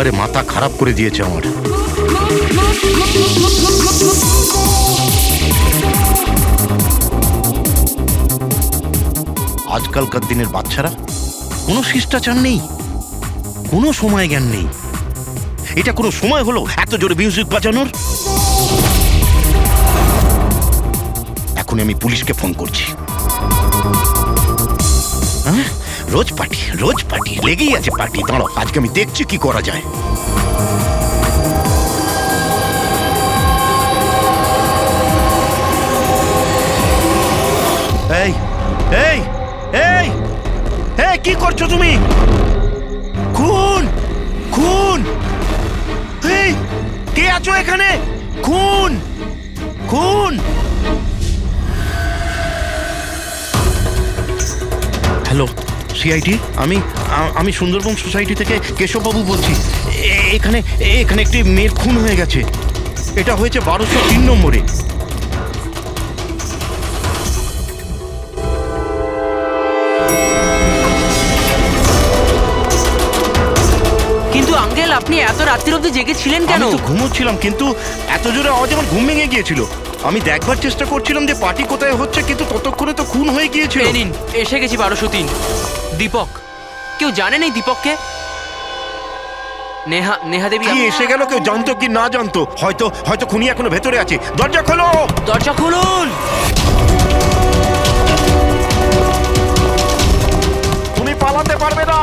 একেবারে মাথা খারাপ করে দিয়েছে আমার। আজকালকার দিনের বাচ্চারা কোনো শিষ্টাচার নেই, কোনো সময় জ্ঞান নেই। এটা কোনো সময় হলো এত জোরে মিউজিক বাজানোর? এখন আমি পুলিশকে ফোন করছি। হ্যাঁ, রোজ পার্টি লেগেই আছে পার্টি। দাঁড়ো, আজকে আমি দেখছি কি করা যায়। এই এই এই এই কি করছো তুমি? খুন খুন! এই কে আছো এখানে? খুন খুন! হ্যালো সিআইডি, আমি সুন্দরবন সোসাইটি থেকে কেশববাবু বলছি। এখানে একটি মেয়ের খুন হয়ে গেছে। এটা হয়েছে 1203 নম্বরে। কিন্তু আঙ্কেল, আপনি এত রাত্রির অবধি জেগেছিলেন কেন? আমি তো ঘুমোচ্ছিলাম, কিন্তু এত জোরে আওয়াজ আমার ঘুম ভেঙে গিয়েছিল। আমি দেখবার চেষ্টা করছিলাম যে পার্টি কোথায় হচ্ছে, কিন্তু ততক্ষণে তো খুন হয়ে গিয়েছিল। নিন, এসে গেছি 1203। দীপক, কেউ জানেন এই দীপককে? নেহা দেবী কি এসে গেল? কেউ জানতো কি না জানতো? হয়তো খুনি এখনো ভেতরে আছে। দরজা খোলো, দরজা খুলুন। খুনি পালাতে পারবে না।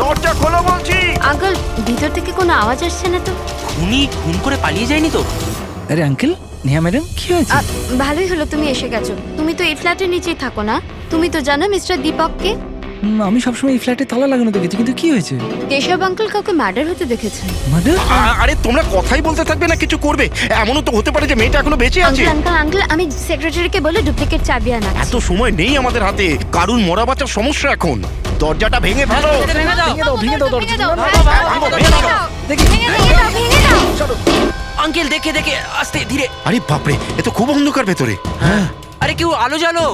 দরজা খোলো বলছি। আঙ্কেল, ভিতর থেকে কোনো আওয়াজ আসছে না তো? খুনি খুন করে পালিয়ে যায়নি তো? আরে আঙ্কেল, নেহা ম্যাডাম, কি হয়েছে? ভালোই হলো তুমি এসে গেছো। তুমি তো এই ফ্ল্যাটের নিচেই থাকো না? তুমি তো জানো মিস্টার দীপককে? আমি সবসময় এই ফ্ল্যাটে তালা লাগানো দেখেছি, কিন্তু কি হয়েছে? কেশব আঙ্কেল কাউকে মার্ডার হতে দেখেছেন। মার্ডার? আরে তোমরা কথাই বলতে থাকবে না কিছু করবে? এমনও তো হতে পারে যে মেয়েটা এখনো বেঁচে আছে। আঙ্কেল, আমি সেক্রেটারিকে বলে ডুপ্লিকেট চাবি আনা। এত সময় নেই আমাদের হাতে। কারুর মরা বাঁচার সমস্যা এখন। দরজাটা ভেঙে ফেলো। ভেঙে দাও দরজা। আঙ্কেল, দেখে আস্তে ধীরে। আরে বাপরে, এ তো খুব অন্ধকার ভেতরে। হ্যাঁ, আরে কেউ আলো জ্বালো।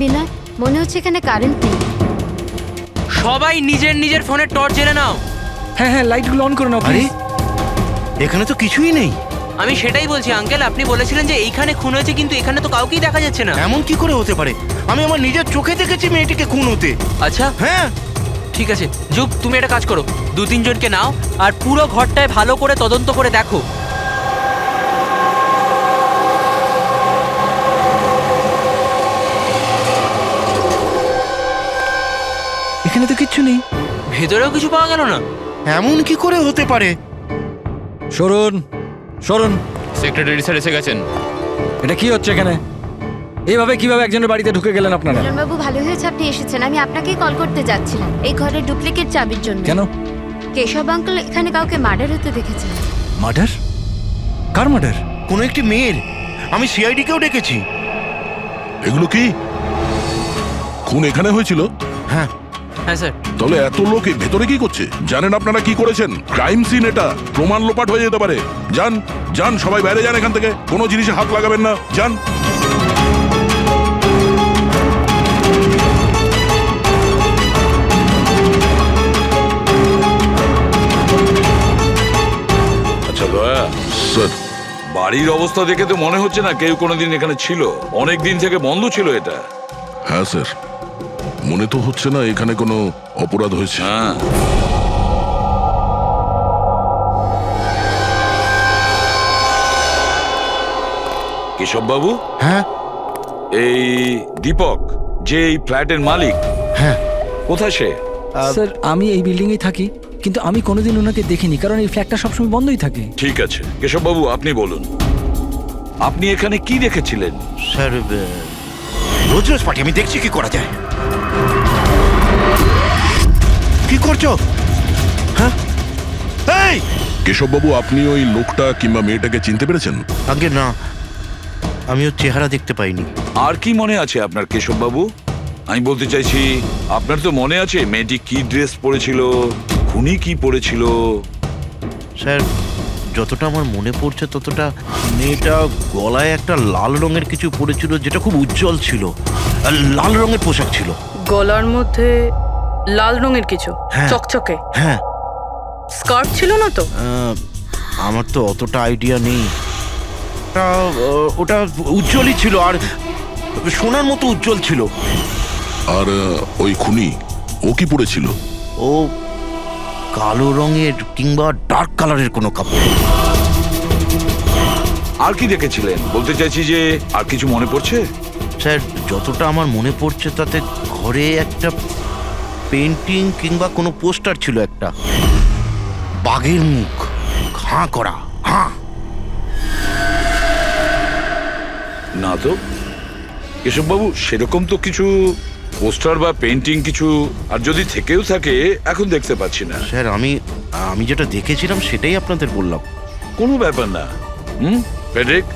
বিনয়, মনে হচ্ছে এখানে কারেন্ট নেই। সবাই নিজের নিজের ফোনের টর্চ জেনে নাও। হ্যাঁ, লাইটগুলো অন করে নাও আরে প্লিজ। এখানে তো কিছুই নেই। আমি সেটাই বলছি আঙ্কেল, আপনি বলেছিলেন যে এইখানে খুন হয়েছে, কিন্তু এখানে তো কাউকেই দেখা যাচ্ছে না। এমন কি করে হতে পারে? আমি আমার নিজের চোখে দেখেছি মেয়েটিকে খুন হতে। আচ্ছা, হ্যাঁ, ঠিক আছে যুগ, তুমি একটা কাজ করো, 2-3 জনকে নাও আর পুরো ঘরটায় ভালো করে তদন্ত করে দেখো। এখানে তো কিচ্ছু নেই। ভেতরেও কিছু পাওয়া গেল না। এমন কি করে হতে পারে? সরুন। সেক্রেটারি স্যার এসে গেছেন। এটা কি হচ্ছে এখানে? এইভাবে কিভাবে একজনের বাড়িতে ঢুকে গেলেন আপনারা? বাবু, ভালো হয়েছে আপনি এসেছেন। আমি আপনাকেই কল করতে যাচ্ছিলাম এই ঘরের ডুপ্লিকেট চাবির জন্য। কেন? কেশব আঙ্কেল এখানে কাউকে মার্ডার হতে দেখেছেন। মার্ডার? কার মার্ডার? কোনো একটি মেয়ের। আমি সিআইডি কেও ডেকেছি। এগুলো কি খুন এখানে হয়েছিল? হ্যাঁ হ্যাঁ স্যার। তাহলে এত লোক এই ভেতরে কি করছে? জানেন আপনারা কি করেছেন? ক্রাইম সিন এটা, প্রমাণ লোপাট হয়ে যেতে পারে। যান সবাই বাইরে যান এখান থেকে। কোনো জিনিসে হাত লাগাবেন না, যান। আচ্ছা দয়া স্যার, বাড়ির অবস্থা দেখে তো মনে হচ্ছে না কেউ কোনোদিন এখানে ছিল। অনেক দিন থেকে বন্ধ ছিল এটা। হ্যাঁ স্যার, মনে তো হচ্ছে না এখানে কোনো অপরাধ হয়েছে। হ্যাঁ, কেশব বাবু, হ্যাঁ এই দীপক যে এই ফ্ল্যাটের মালিক, হ্যাঁ। কোথায় সে? স্যার, আমি এই বিল্ডিংয়েই থাকি, কিন্তু আমি কোনোদিন ওনাকে দেখিনি, কারণ এই ফ্ল্যাটটা সবসময় বন্ধই থাকে। ঠিক আছে কেশব বাবু, আপনি বলুন, আপনি এখানে কি দেখেছিলেন? স্যার, রোজ পার্টি। আমি দেখছি কি করা যায়। কি করছো? হ্যাঁ, এই কেশববাবু, আপনি ওই লোকটা কিংবা মেয়েটাকে চিনতে পেরেছেন? আগে না, আমি ওর চেহারা দেখতে পাইনি। আর কি মনে আছে আপনার কেশব বাবু? আমি বলতে চাইছি, আপনার তো মনে আছে মেয়েটি কি ড্রেস পরেছিল, খুনি কি পরেছিল? স্যার, যতটা আমার মনে পড়ছে ততটা মেয়েটা গলায় একটা লাল রঙের কিছু পরেছিল, যেটা খুব উজ্জ্বল ছিল। আর লাল রঙের পোশাক ছিল। গলার মধ্যে লাল রঙের কিছু হ্যাঁ। চকচকে। হ্যাঁ, স্কার্ফ ছিল না তো? আমার তো অতটা আইডিয়া নেই। ওটা উজ্জ্বলই ছিল, আর সোনার মতো উজ্জ্বল ছিল। আর ওই খুনি ও কি পড়েছিল? ও কালো রঙের কিংবা ডার্ক কালারের কোনো কাপড়। আর কি দেখেছিলেন? বলতে চাইছি যে আর কিছু মনে পড়ছে? স্যার, যতটা আমার মনে পড়ছে তাতে ঘরে একটা পেন্টিং কিংবা কোনো পোস্টার ছিল, একটা বাঘের মুখ, হাঁ করা, হাঁ। না তো কেশববাবু, সেরকম তো কিছু পোস্টার বা পেন্টিং কিছু, আর যদি থেকেও থাকে এখন দেখতে পাচ্ছি না। স্যার, আমি যেটা দেখেছিলাম সেটাই আপনাদের বললাম। কোনো ব্যাপার না। ফেডরিক,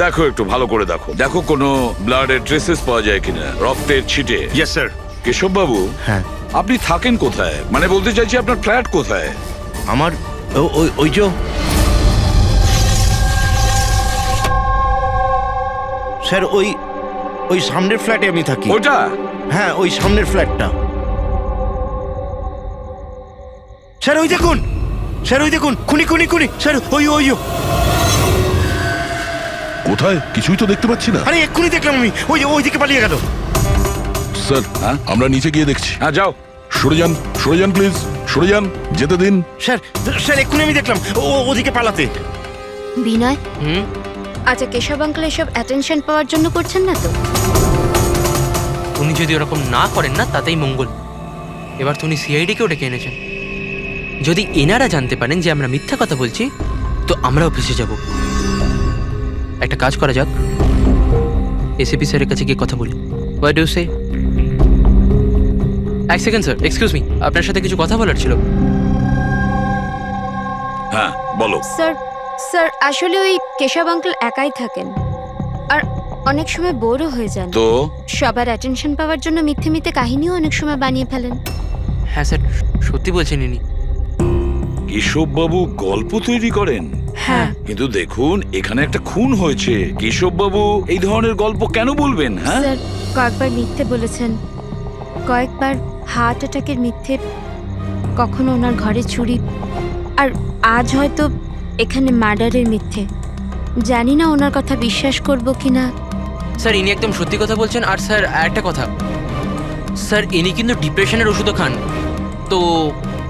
দেখো একটু ভালো করে দেখো, দেখো কোনো ব্লাডের ট্রেসেস পাওয়া যায় কিনা, রক্তের ছিটে। Yes sir. কেশববাবু, হ্যাঁ, আপনি থাকেন কোথায়? মানে বলতে চাইছি আপনার ফ্ল্যাট কোথায়? আমার ওই যে স্যার, ওই সামনের ফ্ল্যাটে আমি থাকি। ওটা? হ্যাঁ, ওই সামনের ফ্ল্যাটটা। স্যার ওই দেখুন, স্যার ওই দেখুন, খুনি খুনি খুনি স্যার, ওই কোথায়? কিছুই তো দেখতে পাচ্ছি না। আরে এক্ষুনি দেখলাম আমি, ওই দিকে পালিয়ে গেল। স্যার, হ্যাঁ? আমরা নিচে গিয়ে দেখছি। হ্যাঁ, যাও। সরে যান প্লিজ, সরে যান, যেতে দিন। স্যার এক্ষুনি আমি দেখলাম ওদিকে পালাতে। বিনয়, হুম? আচ্ছা কেশব আঙ্কেল এসব অ্যাটেনশন পাওয়ার জন্য করছেন না তো? উনি যদি ওরকম না করেন না তাতেই মঙ্গল। এবার তো উনি সিআইডিকেও ডেকে এনেছেন। যদি এনারা জানতে পারেন যে আমরা মিথ্যা কথা বলছি, তো আমরাও ফেসে যাব। একটা কাজ করা যাক, এসিপি স্যারের কাছে গিয়ে কথা বলি। হোয়াট ডু সে? এক সেকেন্ড স্যার, এক্সকিউজ মি, আপনার সাথে কিছু কথা বলার ছিল। হ্যাঁ, বলো। স্যার আসলে ওই কেশব আঙ্কেল একাই থাকেন, আর অনেক সময় বোরও হয়ে যান। তো সবার অ্যাটেনশন পাওয়ার জন্য মিথ্যে মিথ্যে কাহিনীও অনেক সময় বানিয়ে ফেলেন। হ্যাঁ স্যার, সত্যি বলছেন ইনি। কেশববাবু গল্প তৈরি করেন? হ্যাঁ। কিন্তু দেখুন, এখানে একটা খুন হয়েছে। কেশববাবু এই ধরনের গল্প কেন বলবেন? হ্যাঁ, স্যার কয়েকবার মিথ্যে বলেছেন, কয়েকবার হার্ট অ্যাটাকের মিথ্যে, কখনো ওনার ঘরে চুরি, আর আজ হয়তো এখানে মার্ডারের মিথ্যে। জানি না ওনার কথা বিশ্বাস করব কিনা। স্যার ইনি একদম সত্যি কথা বলছেন। আর স্যার একটা কথা, স্যার ইনি কিন্তু ডিপ্রেশনের ওষুধও খান, তো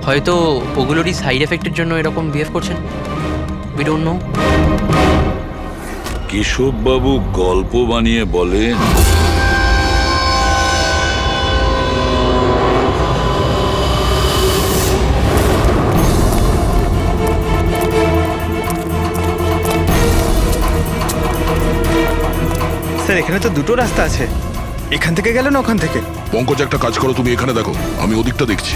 হয়তো ওগুলোরই সাইড এফেক্টের জন্য এরকম বিহেভ করছেন। We don't know. কেশববাবু গল্প বানিয়ে বলেন? স্যার এখানে তো দুটো রাস্তা আছে, এখান থেকে গেল না ওখান থেকে। পঙ্কজ, একটা কাজ করো, তুমি এখানে দেখো, আমি ওদিকটা দেখছি।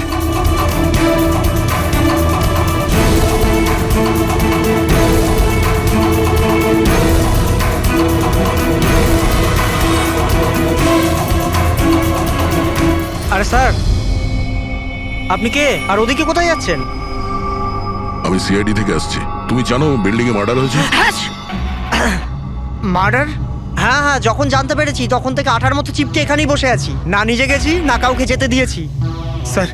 আরে স্যার, আপনি কে? আর ওদিকে কোথায় যাচ্ছেন? আমি সিআইডি থেকে আসছি। তুমি জানো বিল্ডিং এ মার্ডার হয়েছে? মার্ডার? হ্যাঁ হ্যাঁ, যখন জানতে পেরেছি তখন থেকে আঠার মতো চিপকে এখানেই বসে আছি, না নিজে গেছি না কাউকে যেতে দিয়েছি। স্যার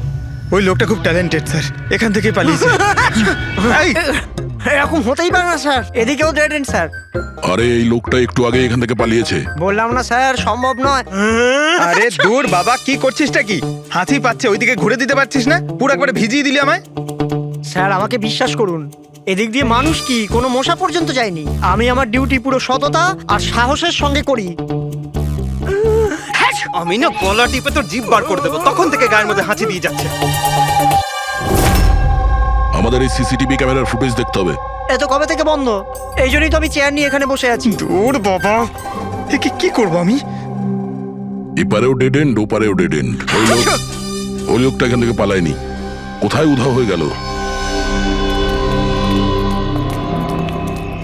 ওই লোকটা খুব ট্যালেন্টেড স্যার, এখান থেকে পালিয়েছে। এই, এরকম হতেই পারে না স্যার, এদিকেও ডেড এন্ড স্যার। আরে এই লোকটা একটু আগে এখান থেকে পালিয়েছে। বললাম না স্যার, সম্ভব নয়। আরে দূর বাবা, কি করছিসটা কি? হাতি পাচ্ছে, ওইদিকে ঘুরে দিতে পারছিস না? পুরো একবারে ভিজিয়ে দিলি আমায়। স্যার আমাকে বিশ্বাস করুন, এদিক দিয়ে মানুষ কি কোনো মশা পর্যন্ত যায়নি। আমি আমার ডিউটি পুরো সততা আর সাহসের সঙ্গে করি। আমি না গলা টিপে তোর জিভ বার করে দেবো, তখন থেকে গায়ের মধ্যে হাঁচি দিয়ে যাচ্ছে। আমাদের এই সিসিটিভি ক্যামেরার ফুটেজ দেখতে হবে। এত কবে থেকে বন্ধ? এই জন্যই তো আমি চেয়ার নিয়ে এখানে বসে আছি। দূর বাবা, এ কি করবো আমি? এপারেও ডেড এন্ড, ওপারেও ডেড এন্ড। ওই লোকটা এখান থেকে পালায়নি, কোথায় উধাও হয়ে গেল?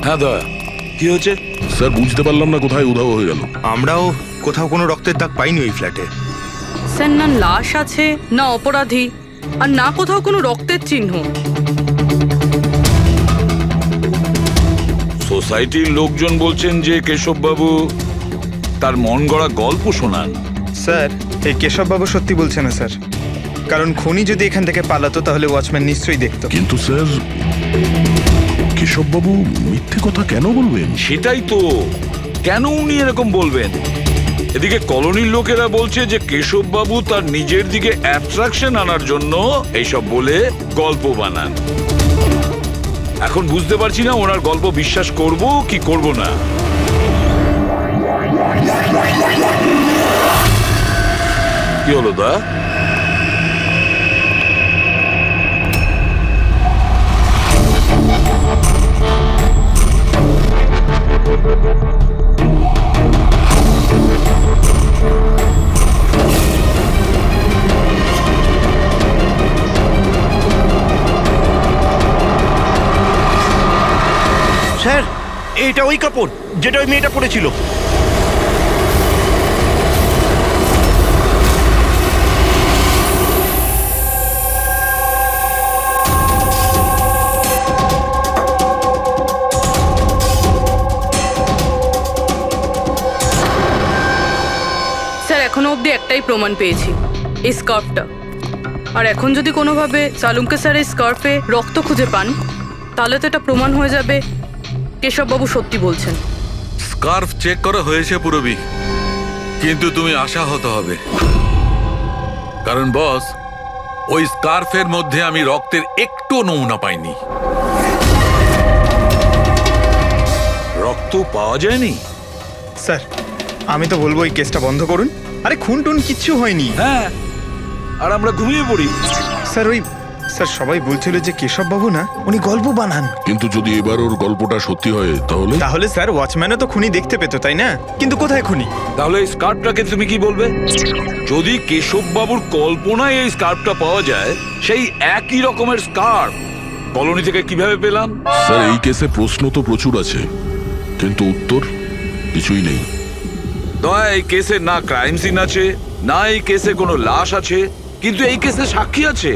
হ্যাঁ দয়া, কি হয়েছে? স্যার বুঝতে পারলাম না কোথায় উধাও হয়ে গেল। আমরাও কোথাও কোনো রক্তের দাগ পাইনি ওই ফ্ল্যাটে। স্যার না লাশ আছে, না অপরাধী, আর না কোথাও কোনো রক্তের চিহ্ন। সোসাইটির লোকজন বলছেন যে কেশববাবু তার মন গড়া গল্প শোনান। স্যার এই কেশববাবু সত্যি বলছে না স্যার, কারণ খুনি যদি এখান থেকে পালাতো তাহলে ওয়াচম্যান নিশ্চয়ই দেখতো। কিন্তু স্যার, কেশববাবু মিথ্যে কথা কেন বলবেন? সেটাই তো, কেন উনি এরকম বলবেন? এদিকে কলোনির লোকেরা বলছে যে কেশববাবু তার নিজের দিকে অ্যাট্রাকশন আনার জন্য এইসব বলে গল্প বানান। এখন বুঝতে পারছি না ওনার গল্প বিশ্বাস করব কি করব না। কি হলো দা? স্যার, এটা ওই কাপড় যেটা ওই মেয়েটা পরেছিল। স্যার এখনো অবধি একটাই প্রমাণ পেয়েছি, এই স্কার্ফটা। আর এখন যদি কোনোভাবে সালুমকে স্যার এই স্কার্ফে রক্ত খুঁজে পান, তাহলে তো এটা প্রমাণ হয়ে যাবে কেশববাবু সত্যি বলছেন। স্কার্ফ চেক করা হয়েছে পুরবি, কিন্তু তুমি আশাহত হবে, কারণ বস, ওই স্কার্ফের মধ্যে আমি রক্তের একটু নমুনা পাইনি। রক্ত পাওয়া যায়নি? স্যার আমি তো বলবো এই কেসটা বন্ধ করুন। আরে খুন টুন কিচ্ছু হয়নি। হ্যাঁ, আর আমরা ঘুমিয়ে পড়ি। স্যার সবাই বলছিল যে কেশববাবু না, উনি গল্প বানান। কিন্তু যদি এবার ওর গল্পটা সত্যি হয় তাহলে? তাহলে স্যার ওয়াচম্যানও তো খুনি দেখতে পেতো, তাই না? কিন্তু কোথায় খুনি? তাহলে এই স্কার্ফটাকে তুমি কি বলবে? যদি কেশববাবুর কল্পনায় এই স্কার্ফটা পাওয়া যায়, সেই একই রকমের স্কার্ফ কলোনি থেকে কিভাবে পেলাম? স্যার এই কেসে প্রশ্ন তো প্রচুর আছে, কিন্তু উত্তর কিছুই নেই। দয়া, এই কেসে না ক্রাইম সিন আছে, না এই কেসে কোনো লাশ আছে, কিন্তু এই কেসে সাক্ষী আছে।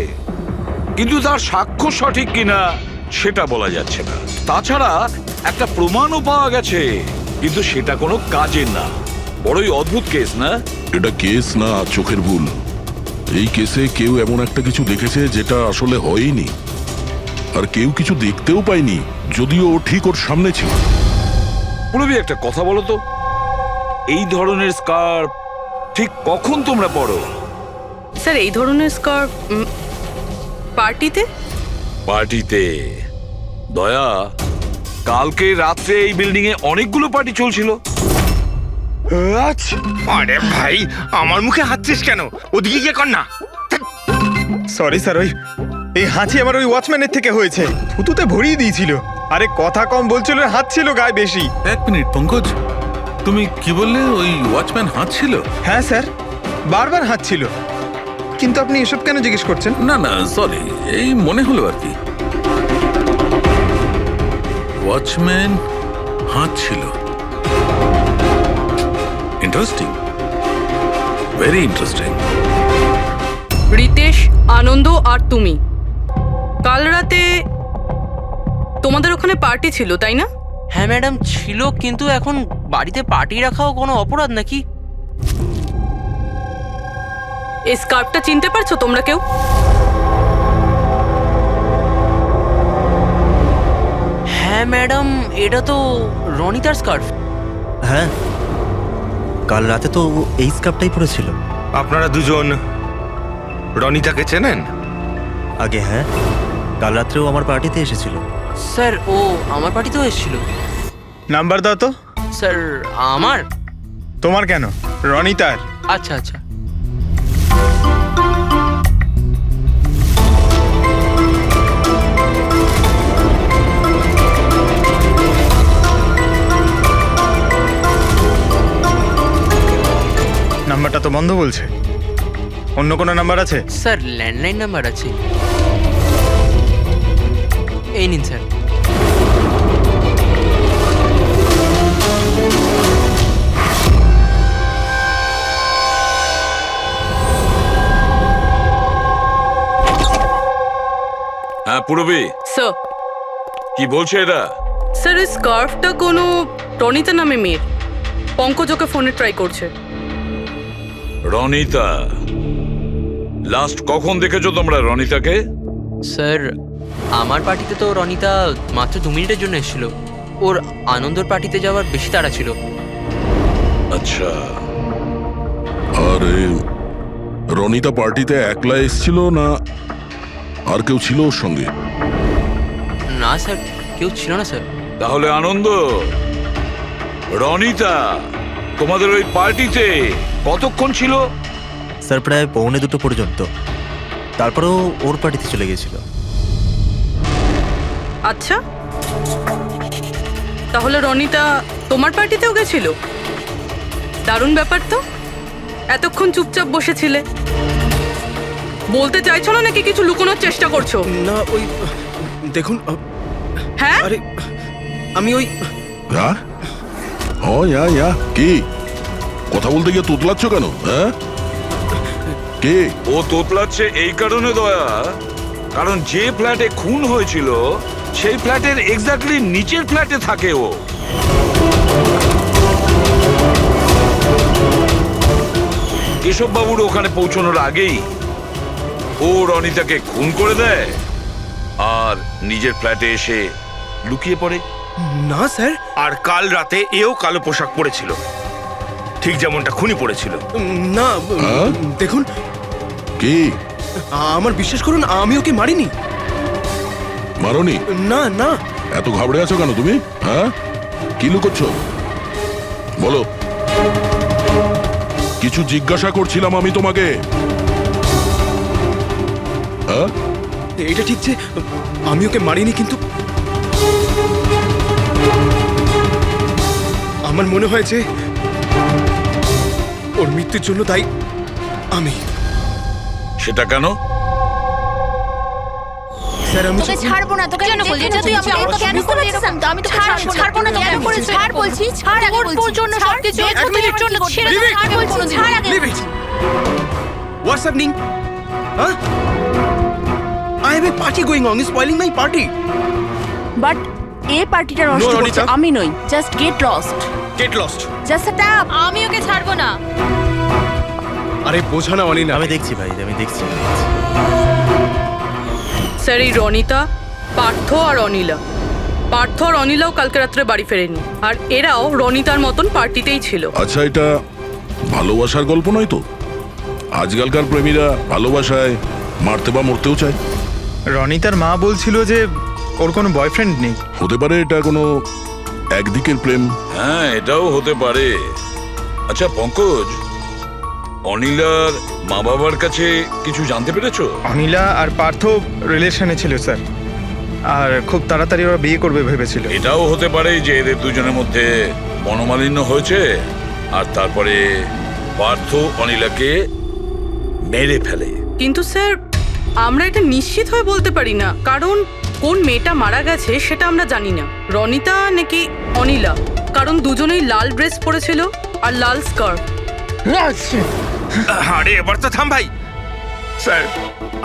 কিন্তু তার সাক্ষ্য সঠিক কিনা সেটা বলা যাচ্ছে না। তাছাড়া একটা প্রমাণও পাওয়া গেছে, কিন্তু সেটা কোনো কাজের না। বড়ই অদ্ভুত কেস না? এটা কেস না, চোখের ভুল। এই কেসে কেউ এমন একটা কিছু দেখেছে যেটা আসলে হয়নি, আর কেউ কিছু দেখতেও পায়নি, যদিও ও ঠিক ওর সামনে ছিল। পুরবি, একটা কথা বলো তো, এই ধরনের স্কার্ফ ঠিক কখন তোমরা পরো? স্যার এই ধরনের স্কার্ফ পার্টিতে। পার্টিতে? দয়া, কালকে রাত্রে এই বিল্ডিং এ অনেকগুলো পার্টি চলছিল। আরে ভাই, আমার মুখে হাঁচছিস কেন? ওদিকে গিয়ে কর না। সরি স্যার, এই হাঁচি আমার ওই ওয়াচম্যানের থেকে হয়েছে। থুতুতে ভরিয়ে দিয়েছিল। আরে কথা কম বলছিল, হাত ছিল গায়ে বেশি। এক মিনিট পঙ্কজ, তুমি কি বললে? ওই ওয়াচম্যান হাত ছিল? হ্যাঁ স্যার, বারবার হাত ছিল। কিন্তু আপনি এসব কেন জিজ্ঞেস করছেন? না না, সরি, এই মনে হলো আর কি। ওয়াচম্যান হাত ছিল। Interesting, very interesting. Ritesh, Anand আর তুমি কাল রাতে তোমাদের ওখানে পার্টি ছিল, তাই না? হ্যাঁ ম্যাডাম ছিল, কিন্তু এখন বাড়িতে পার্টি রাখাও কোনো অপরাধ নাকি? এই স্কার্ফটা চিনতে পারছো তোমরা কেউ? হ্যাঁ ম্যাডাম, এটা তো রনিতার স্কার্ফ। হ্যাঁ, কাল রাতে তো এই স্কার্ফটাই পরেছিল। আপনারা দুজন রনিতাকে চেনেন? আগে হ্যাঁ, কাল রাত্রেও আমার পার্টিতে এসেছিল। স্যার ও আমার পার্টিতেও এসেছিল। নাম্বার দাও তো। স্যার আমার? তোমার কেন, রনিতার। আচ্ছা আচ্ছা। নাম্বারটা তো বন্ধ বলছে। অন্য কোনো নাম্বার আছে? স্যার ল্যান্ডলাইন নাম্বার আছে, এই নিন স্যার। হ্যাঁ পুরবি, স্যার। কি বলছে এরা? স্যার এই স্কার্ফটা কোনো রনিতা নামে মেয়ের। পঙ্কজ ওকে ফোনে ট্রাই করছে। রনিতা? লাস্ট কখন দেখেছো তোমরা রনিতাকে? স্যার আমার পার্টিতে তো রনিতা মাত্র 2 মিনিটের জন্য এসেছিল। ওর আনন্দর পার্টিতে যাওয়ার বেশি তাড়া ছিল। আচ্ছা, আর রনিতা পার্টিতে একলা এসেছিল না আর কেউ ছিল ওর সঙ্গে? না স্যার, কেউ ছিল না স্যার। তাহলে আনন্দ, রনিতা তোমাদের ওই পার্টিতে কতক্ষণ ছিল? স্যার প্রায় 1:45 পর্যন্ত। তারপরেও ওর পার্টিতে চলে গেছিল। আচ্ছা, তাহলে রনিতা তোমার পার্টিতেও গেছিল? দারুণ ব্যাপার তো। এতক্ষণ চুপচাপ বসেছিলে, বলতে চাইছো না নাকি কিছু লুকোনোর চেষ্টা করছো? না, ওই দেখুন। হ্যাঁ, আরে আমি ওই কি কথা বলতে গিয়ে তোতলাচ্ছ কেন? হ্যাঁ, কে ও তোতলাচ্ছে এই কারণে দয়া, কারণ যে ফ্ল্যাটে খুন হয়েছিল সেই ফ্ল্যাটের এক্স্যাক্টলি নিচের ফ্ল্যাটে থাকে ও। কেশব বাবুর ওখানে পৌঁছানোর আগেই ও রনিতাকে খুন করে দেয় আর নিজের ফ্ল্যাটে এসে লুকিয়ে পড়ে। না স্যার, আর কাল রাতে এও কালো পোশাক পরেছিল, ঠিক যেমনটা খুনি পরেছিল। না দেখুন, কি আমার বিশ্বাস করুন, আমি ওকে মারিনি। মারোনি? না না। এত ঘাবড়ে আছো কেন তুমি? হ্যাঁ, কি লুকোচ্ছ বলো? কিছু জিজ্ঞাসা করছিলাম আমি তোমাকে। হ্যাঁ, এটা ঠিক যে আমি ওকে মারিনি, কিন্তু আমার মনে হয় যে ওর মৃত্যুর জন্য দায়ী আমি। সেটা কেন? স্যার আমি তোকে ছাড়বো না। তোকে কেন বলছিস? তুই আমাকে কেন করছিস? আমি তোকে ছাড়বো না। কেন করেছিস? ছাড় বলছি, ছাড় আগে বলছি। তোর জন্য সবকিছু তোর জন্য ছেড়ে দে। ছাড় বলছি, ছাড় আগে। হোয়াটস happening? Huh? I have a party going on. You're spoiling my party. But এই পার্টিটা নষ্ট করছে আমি নই। Just get lost. Get lost. Just set up. আমি ওকে ছাড়বো না। আরে বোঝা না অনিনা। আমি দেখছি ভাই, আমি দেখছি। স্যার এই রনিতা, পার্থ আর অনিলা, পার্থ আর অনিলাও কালকে রাত্রে বাড়ি ফেরেনি, আর এরাও রনিতার মতন পার্টিতেই ছিল। আচ্ছা, এটা ভালোবাসার গল্প নয় তো? আজকালকার প্রেমীরা ভালোবাসায় মারতে বা মরতেও চায়। রনিতার মা বলছিল যে ওর কোনো বয়ফ্রেন্ড নেই। হতে পারে এটা কোনো একদিকের প্রেম। হ্যাঁ, এটাও হতে পারে। আচ্ছা পঙ্কজ, অনিলার মা বাবার কাছে কিছু জানতে পেরেছো? অনিলা আর পার্থ রিলেশনে ছিল স্যার, আর খুব তাড়াতাড়ি ওরা বিয়ে করবে ভেবেছিল। এটাও হতে পারে যে এদের দুজনের মধ্যে মনোমালিন্য হয়েছে আর তারপরে পার্থ অনিলাকে মেরে ফেলে। কিন্তু স্যার আমরা এটা নিশ্চিত হয়ে বলতে পারি না, কারণ কোন মেয়েটা মারা গেছে সেটা আমরা জানি না, রনিতা নাকি অনিলা, কারণ দুজনেই লাল ড্রেস পরেছিল আর লাল স্কার্ফ। আরে এবার তো থাম ভাই। স্যার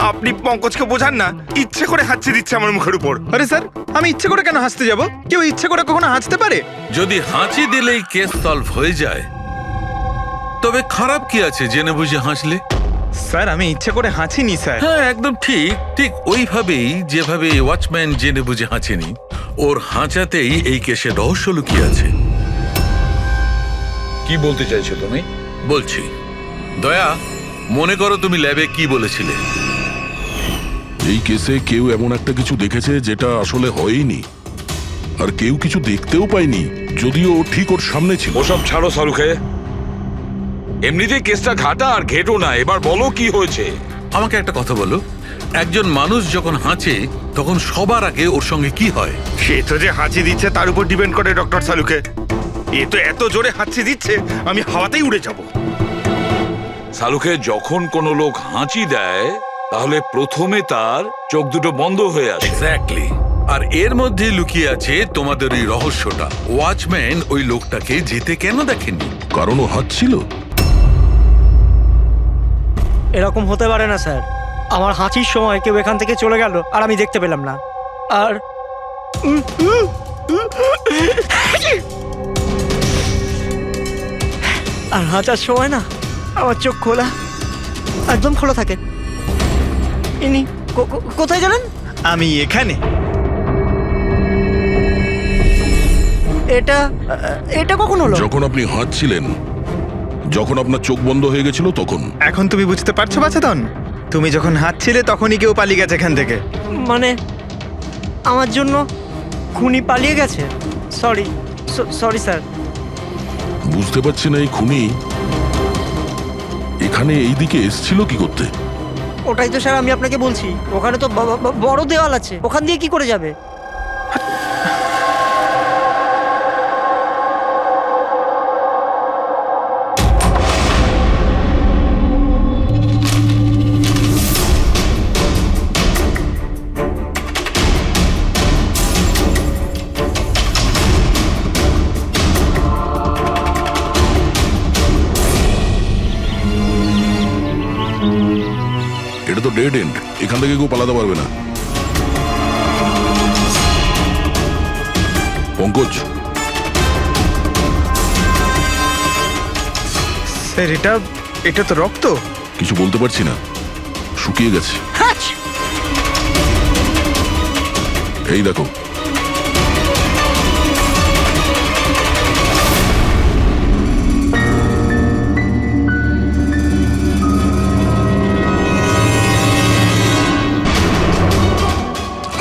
আপনি পঙ্কজকে বোঝান না, ইচ্ছে করে হাঁচি দিচ্ছে আমার মুখের উপর। আরে স্যার, আমি ইচ্ছে করে কেন হাসতে যাব? কেউ ইচ্ছে করে কখনো হাসতে পারে? যদি হাঁচি দিলেই কেস সলভ হয়ে যায়, তবে খারাপ কি আছে জেনে বুঝে হাসলে? স্যার আমি ইচ্ছে করে হাঁচিনি স্যার। হ্যাঁ, একদম ঠিক। ঠিক ওইভাবেই যেভাবে ওয়াচম্যান জেনে বুঝে হাঁচেনি, ওর হাঁচাতেই এই কেসের রহস্য লুকিয়ে আছে। কি বলতে চাইছো তুমি? বলছি, দয়া, মনে করো তুমি ল্যাবে কি বলেছিলে? এই কেসে কেউ এমন একটা কিছু দেখেছে যেটা আসলে হয়নি, আর কেউ কিছু দেখতেও পায়নি, যদিও ঠিক ওর সামনে ছিল। ওসব ছাড়ো সালুকে, এমনিতেই কেসটা ঘাটা আর ঘেটো না। এবার বলো কি হয়েছে। আমাকে একটা কথা বলো, একজন মানুষ যখন হাঁচে তখন সবার আগে ওর সঙ্গে কি হয়? সে তো যে হাঁচি দিচ্ছে তার উপর ডিপেন্ড করে ডক্টর সালুকে। এ তো এত জোরে হাঁচি দিচ্ছে আমি হাওয়াতেই উড়ে যাব। সালুকে, যখন কোনো লোক হাঁচি দেয় তাহলে প্রথমে তার চোখ দুটো বন্ধ হয়ে আসে। এক্স্যাক্টলি। আর এর মধ্যে লুকিয়ে আছে তোমাদের এই রহস্যটা। ওয়াচম্যান ওই লোকটাকে যেতে কেন দেখেননি? কারণ ও হাঁচছিল। এরকম হতে পারে না স্যার। আমার হাঁচির সময় কেউ এখান থেকে চলে গেল আর আমি দেখতে পেলাম না। আর হাঁচার সময় না আমার চোখ খোলা, একদম খোলা থাকে। ইনি কোথায় গেলেন? আমি এখানে। এটা এটা কখন হলো? যখন আপনি হাঁটছিলেন, যখন আপনার চোখ বন্ধ হয়ে গেছিল তখন। এখন তুমি বুঝতে পারছো বাছাধন? তুমি যখন হাঁটছিলে তখনই কেউ পালিয়ে গেছে এখান থেকে। মানে আমার জন্য খুনি পালিয়ে গেছে? Sorry sorry sir. বুঝতে পারছি না এই খুনি এখানে এই দিকে এসছিল কি করতে? ওটাই তো স্যার আমি আপনাকে বলছি, ওখানে তো বড় দেওয়াল আছে, ওখান দিয়ে কি করে যাবে? এটা তো ডেড এন্ড, এখান থেকে কেউ পালাতে পারবে না। পঙ্কজ, স্যার এটা তো রক্ত। কিছু বলতে পারছি না, শুকিয়ে গেছে। এই দেখো,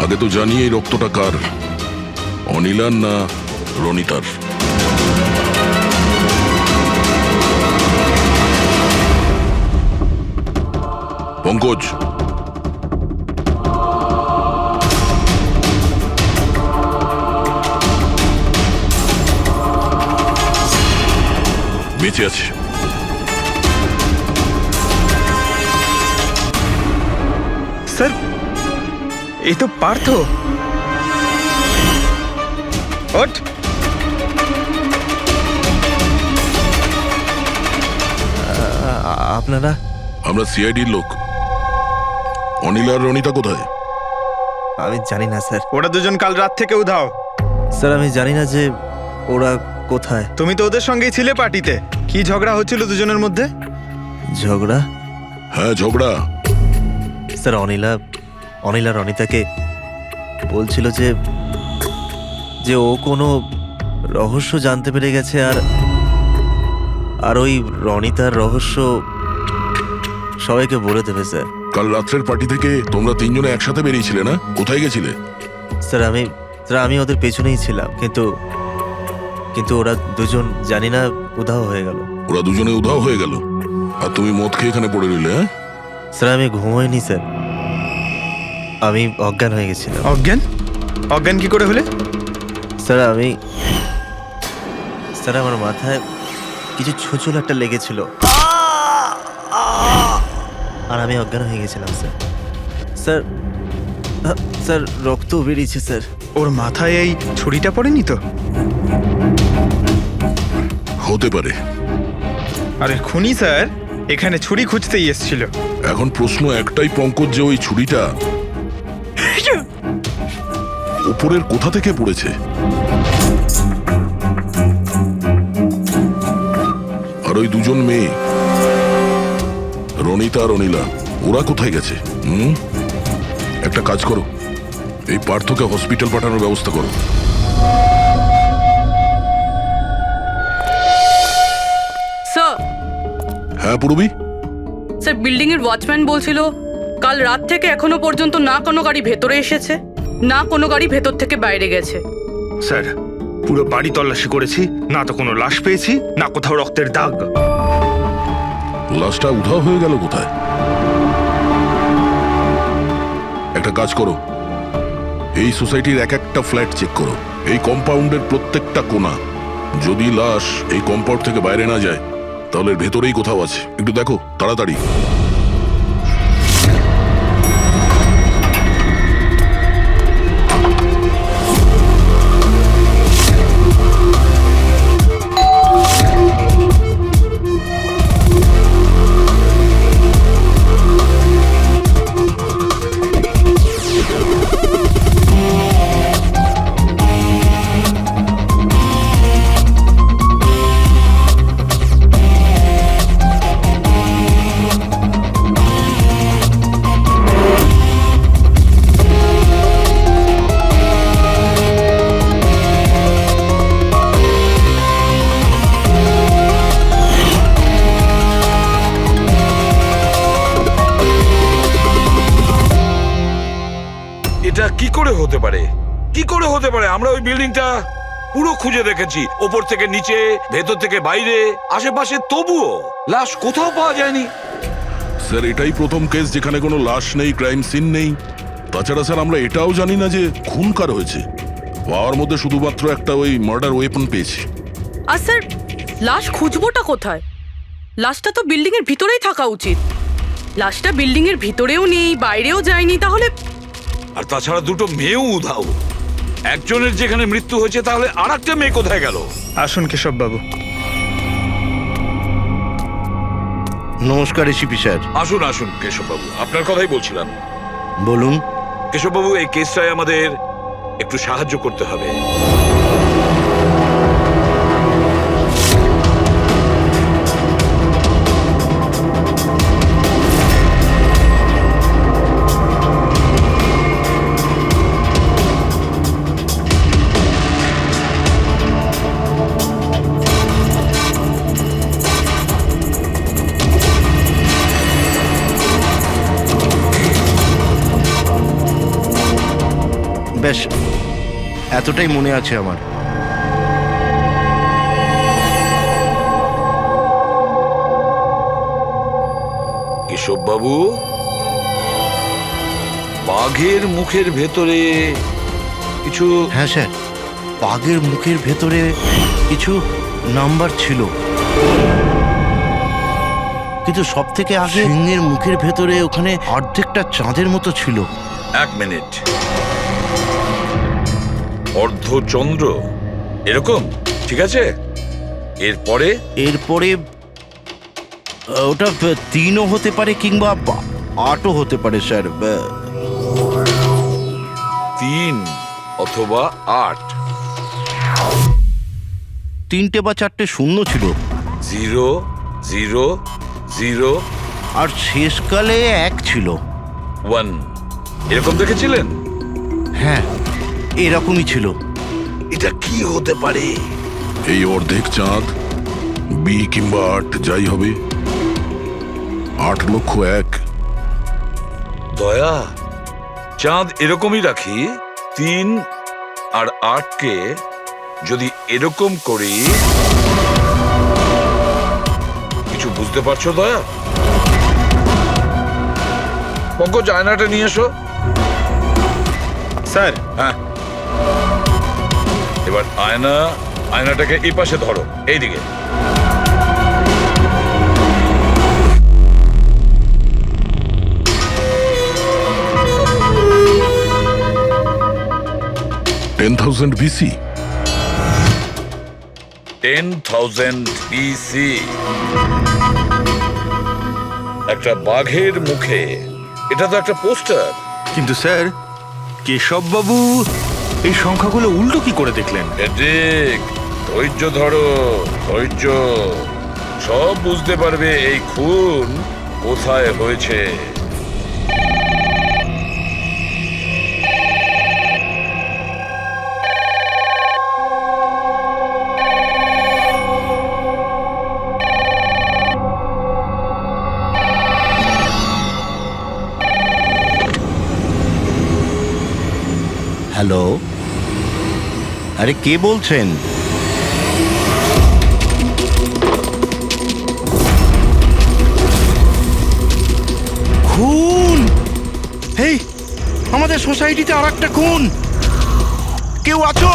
আগে তো জানি এই রক্তটা কার, অনিলার না রনিতার। পঙ্কজ, বেঁচে আছে। স্যার এই তো পার্থ। ওঠ। আপনারা? আমরা সিআইডির লোক। অনিল আর রনিতা কোথায়? আমি জানি না স্যার। ওরা দুজন কাল রাত থেকে উধাও। স্যার আমি জানি না যে ওরা কোথায়। তুমি তো ওদের সঙ্গেই ছিলে পার্টিতে। কি ঝগড়া হচ্ছিল দুজনের মধ্যে? ঝগড়া? হ্যাঁ ঝগড়া। স্যার অনিলা রনিতাকে বলছিল যে ও কোনো রহস্য জানতে পেরে গেছে, আর ওই রনিতার রহস্য সবাইকে বলে দেবে স্যার। কাল রাত্রের পার্টি থেকে তোমরা তিনজনে একসাথে বেরিয়েছিলে না? কোথায় গেছিলে? স্যার আমি ওদের পেছনেই ছিলাম, কিন্তু ওরা দুজন জানি না উধাও হয়ে গেল। ওরা দুজনে উধাও হয়ে গেল আর তুমি মদ খেয়ে এখানে পড়ে রইলে? হ্যাঁ স্যার আমি ঘুমোইনি স্যার, আমি অজ্ঞান হয়ে গেছিলাম। অজ্ঞান কি করে হলে? স্যার আমার মাথায় কিছু ছুঁচল একটা লেগেছিল আর আমি অজ্ঞান হয়ে গেছিলাম স্যার। স্যার রক্ত বেরিয়েছে স্যার। ওর মাথায় এই ছুরিটা পড়েনি তো? হতে পারে। আরে খুনি স্যার এখানে ছুরি খুঁজতেই এসেছিল। এখন প্রশ্ন একটাই পঙ্কজ, যে ওই ছুরিটা উপরের কোথা থেকে পড়েছে? আর ওই দুজন মেয়ে রনিতা আর অনিলা, ওরা কোথায় গেছে? একটা কাজ করো, এই পার্থকে হসপিটাল পাঠানোর ব্যবস্থা করো। স্যার। হ্যাঁ পূরবী? স্যার বিল্ডিং এর ওয়াচম্যান বলছিল কাল রাত থেকে এখনো পর্যন্ত না কোনো গাড়ি ভেতরে এসেছে, না কোনো গাড়ি ভেতর থেকে বাইরে গেছে। স্যার পুরো বাড়ি তল্লাশি করেছি, না তো কোনো লাশ পেয়েছি, না কোথাও রক্তের দাগ। লাশটা উধাও হয়ে গেল কোথায়? একটা কাজ করো, এই সোসাইটির এক একটা ফ্ল্যাট চেক করো, এই কম্পাউন্ডের প্রত্যেকটা কোণা। যদি লাশ এই কম্পাউন্ড থেকে বাইরে না যায় তাহলে ভেতরেই কোথাও আছে। একটু দেখো তাড়াতাড়ি। এটা কি করে হতে পারে? কি করে হতে পারে? আমরা ওই বিল্ডিংটা পুরো খুঁজে দেখেছি, ওপর থেকে নিচে, ভেতর থেকে বাইরে, আশেপাশে, তবুও লাশ কোথাও পাওয়া যায়নি। স্যার এটাই প্রথম কেস যেখানে কোনো লাশ নেই, ক্রাইম সিন নেই। তাছাড়া স্যার আমরা এটাও জানি না যে খুন কার হয়েছে। পাওয়ার মধ্যে শুধুমাত্র একটা ওই মার্ডার ওয়েপন পেয়েছি। আর স্যার, লাশ খুঁজবোটা কোথায়? লাশটা তো বিল্ডিং এর ভিতরেই থাকা উচিত। লাশটা বিল্ডিং এর ভিতরেও নেই, বাইরেও যায়নি, তাহলে? আর তাছাড়া দুটো মেয়েও উধাও। একজনের যেখানে মৃত্যু হয়েছে, তাহলে আর একটা মেয়ে কোথায় গেল? আসুন কেশব বাবু। নমস্কার এসিপি স্যার। আসুন আসুন কেশববাবু, আপনার কথাই বলছিলাম। বলুন। কেশববাবু, এই কেসটায় আমাদের একটু সাহায্য করতে হবে। বেশ, এতটাই মনে আছে আমার। কেশববাবু, বাঘের মুখের ভেতরে কিছু... হ্যাঁ স্যার, বাঘের মুখের ভেতরে কিছু নাম্বার ছিল, কিন্তু সব থেকে আগে সিংহের মুখের ভেতরে ওখানে অর্ধেকটা চাঁদের মতো ছিল। এক মিনিট, অর্ধচন্দ্র এরকম, ঠিক আছে। এরপরে ওটা 3ও হতে পারে কিংবা 8ও হতে পারে স্যার। 3 অথবা 8। 3টে বা 4টে শূন্য ছিল। 0 0 0 আর শেষকালে 1 ছিল। 1 এরকম দেখেছিলেন? হ্যাঁ, এরকমই ছিল। এটা কি হতে পারে? এই অর্ধেক চাঁদ, বি কিংবা 8 যাই হবে, 8,01,000। দয়া, চাঁদ এরকমই রাখি, 3 আর 8কে যদি এরকম করি, কিছু বুঝতে পারছো দয়া? পঙ্কজ, আয়নাটা নিয়ে এসো। স্যার। হ্যাঁ, এবার আয়নাটাকে এই পাশে ধরো, এইদিকে। $10,000 BC। 10,000 BC। একটা বাঘের মুখে, এটা তো একটা পোস্টার। কিন্তু স্যার, কেশববাবু এই সংখ্যাগুলো উল্টো কি করে দেখলেন? ঠিক, ধৈর্য ধরো, ধৈর্য। সব বুঝতে পারবে এই খুন কোথায় হয়েছে। হ্যালো, আরে কে বলছেন? খুন! এই আমাদের সোসাইটিতে আর একটা খুন! কেউ আছো?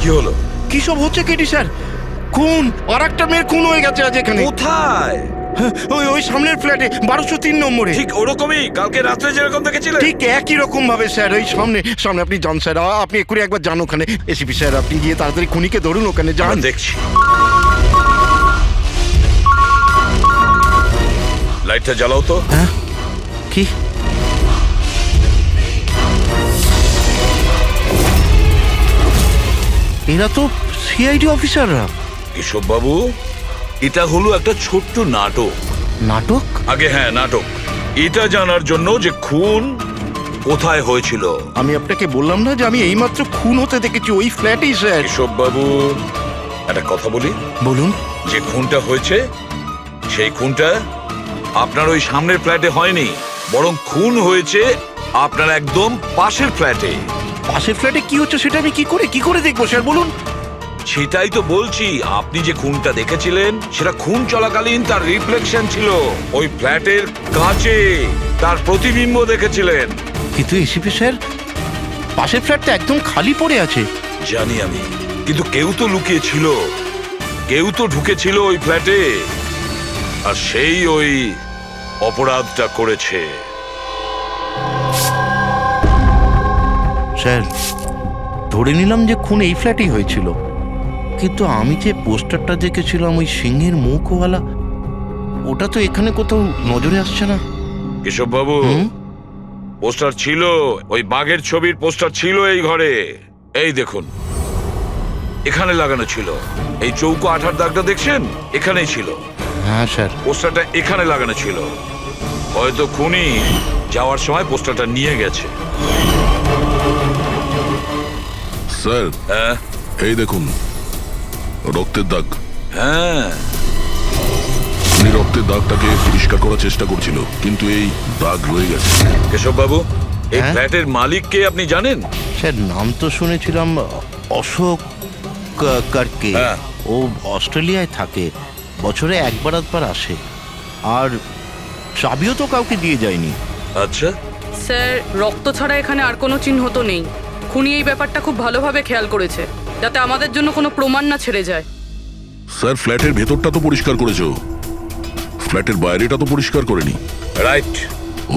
কি হলো? কি সব হচ্ছে কেটি স্যার? খুন! আর একটা মেয়ের খুন হয়ে গেছে আজ এখানে। কোথায়? ওই সামনের ফ্ল্যাটে 1203 নম্বরে। ঠিক ওরকমই কালকে রাত্রে যেরকম দেখেছিলেন, ঠিক একই রকম ভাবে স্যার। ওই সামনে সামনে আপনি যান স্যার, আপনি এক্ষুনি একবার যান ওখানে। এসিপি স্যার, আপনি গিয়ে তাড়াতাড়ি খুনিকে ধরুন, ওখানে যান। দেখছি। লাইটটা জ্বালাও তো। হ্যাঁ, কি? এরা তো সিআইডি অফিসাররা। কেশববাবু, এটা হলো একটা ছোট্ট নাটক। নাটক? আগে হ্যাঁ, নাটক। এটা জানার জন্য যে খুন কোথায় হয়েছিল। আমি আপনাকে বললাম না যে আমি এইমাত্র খুন হতে দেখেছি ওই ফ্ল্যাটেই স্যার। কেশববাবু, একটা কথা বলি, বলুন। যে খুনটা হয়েছে সেই খুনটা আপনার ওই সামনের ফ্ল্যাটে হয়নি, বরং খুন হয়েছে আপনার একদম পাশের ফ্ল্যাটে। পাশের ফ্ল্যাটে কি হচ্ছে সেটা আমি কি করে দেখবো স্যার, বলুন। সেটাই তো বলছি, আপনি যে খুনটা দেখেছিলেন সেটা খুন চলাকালীন তার রিফ্লেকশন ছিল ওই ফ্ল্যাটের কাঁচে, তার প্রতিবিম্ব দেখেছিলেন। কিন্তু এসিপি স্যার, পাশের ফ্ল্যাটটা একদম খালি পড়ে আছে। জানি আমি, কিন্তু কেউ তো লুকিয়ে ছিল, কেউ তো ঢুকেছিল ওই ফ্ল্যাটে, আর সেই ওই অপরাধটা করেছে। স্যার, ধরে নিলাম যে খুন এই ফ্ল্যাটেই হয়েছিল, কিন্তু আমি যে পোস্টারটা দেখেছিলাম ওই সিংহের মুখওয়ালা, ওটা তো এখানে কোথাও নজরে আসছে না। কেশব বাবু, পোস্টার ছিল, ওই বাঘের ছবির পোস্টার ছিল এই ঘরে। এই দেখুন, এখানে লাগানো ছিল। এই চৌকো আঠার দাগটা দেখছেন, এখানেই ছিল। হ্যাঁ স্যার। পোস্টারটা এখানে লাগানো ছিল, হয়তো খুনি যাওয়ার সময় পোস্টারটা নিয়ে গেছে। স্যার, হ্যাঁ এই দেখুন রক্তের দাগ। হ্যাঁ, উনি রক্তের দাগটাকে পরিষ্কার করার চেষ্টা করছিল, কিন্তু এই দাগ রয়ে গেছে। কেশব বাবু, এই হ্যাঁ? ফ্ল্যাটের মালিক কে আপনি জানেন? স্যার, নাম তো শুনেছিলাম অশোক কারকে। হ্যাঁ। ও অস্ট্রেলিয়ায় থাকে, বছরে একবার আধবার আসে, আর চাবিও তো কাউকে দিয়ে যায়নি। আচ্ছা, স্যার, রক্ত ছাড়া এখানে আর কোনো চিহ্ন তো নেই। খুনি এই ব্যাপারটা খুব ভালোভাবে খেয়াল করেছে, যাতে আমাদের জন্য কোনো প্রমাণ না ছেড়ে যায়। স্যার, ফ্ল্যাটের ভেতরটা তো পরিষ্কার করেছো, ফ্ল্যাটের বাইরেটা তো পরিষ্কার করেনি। রাইট।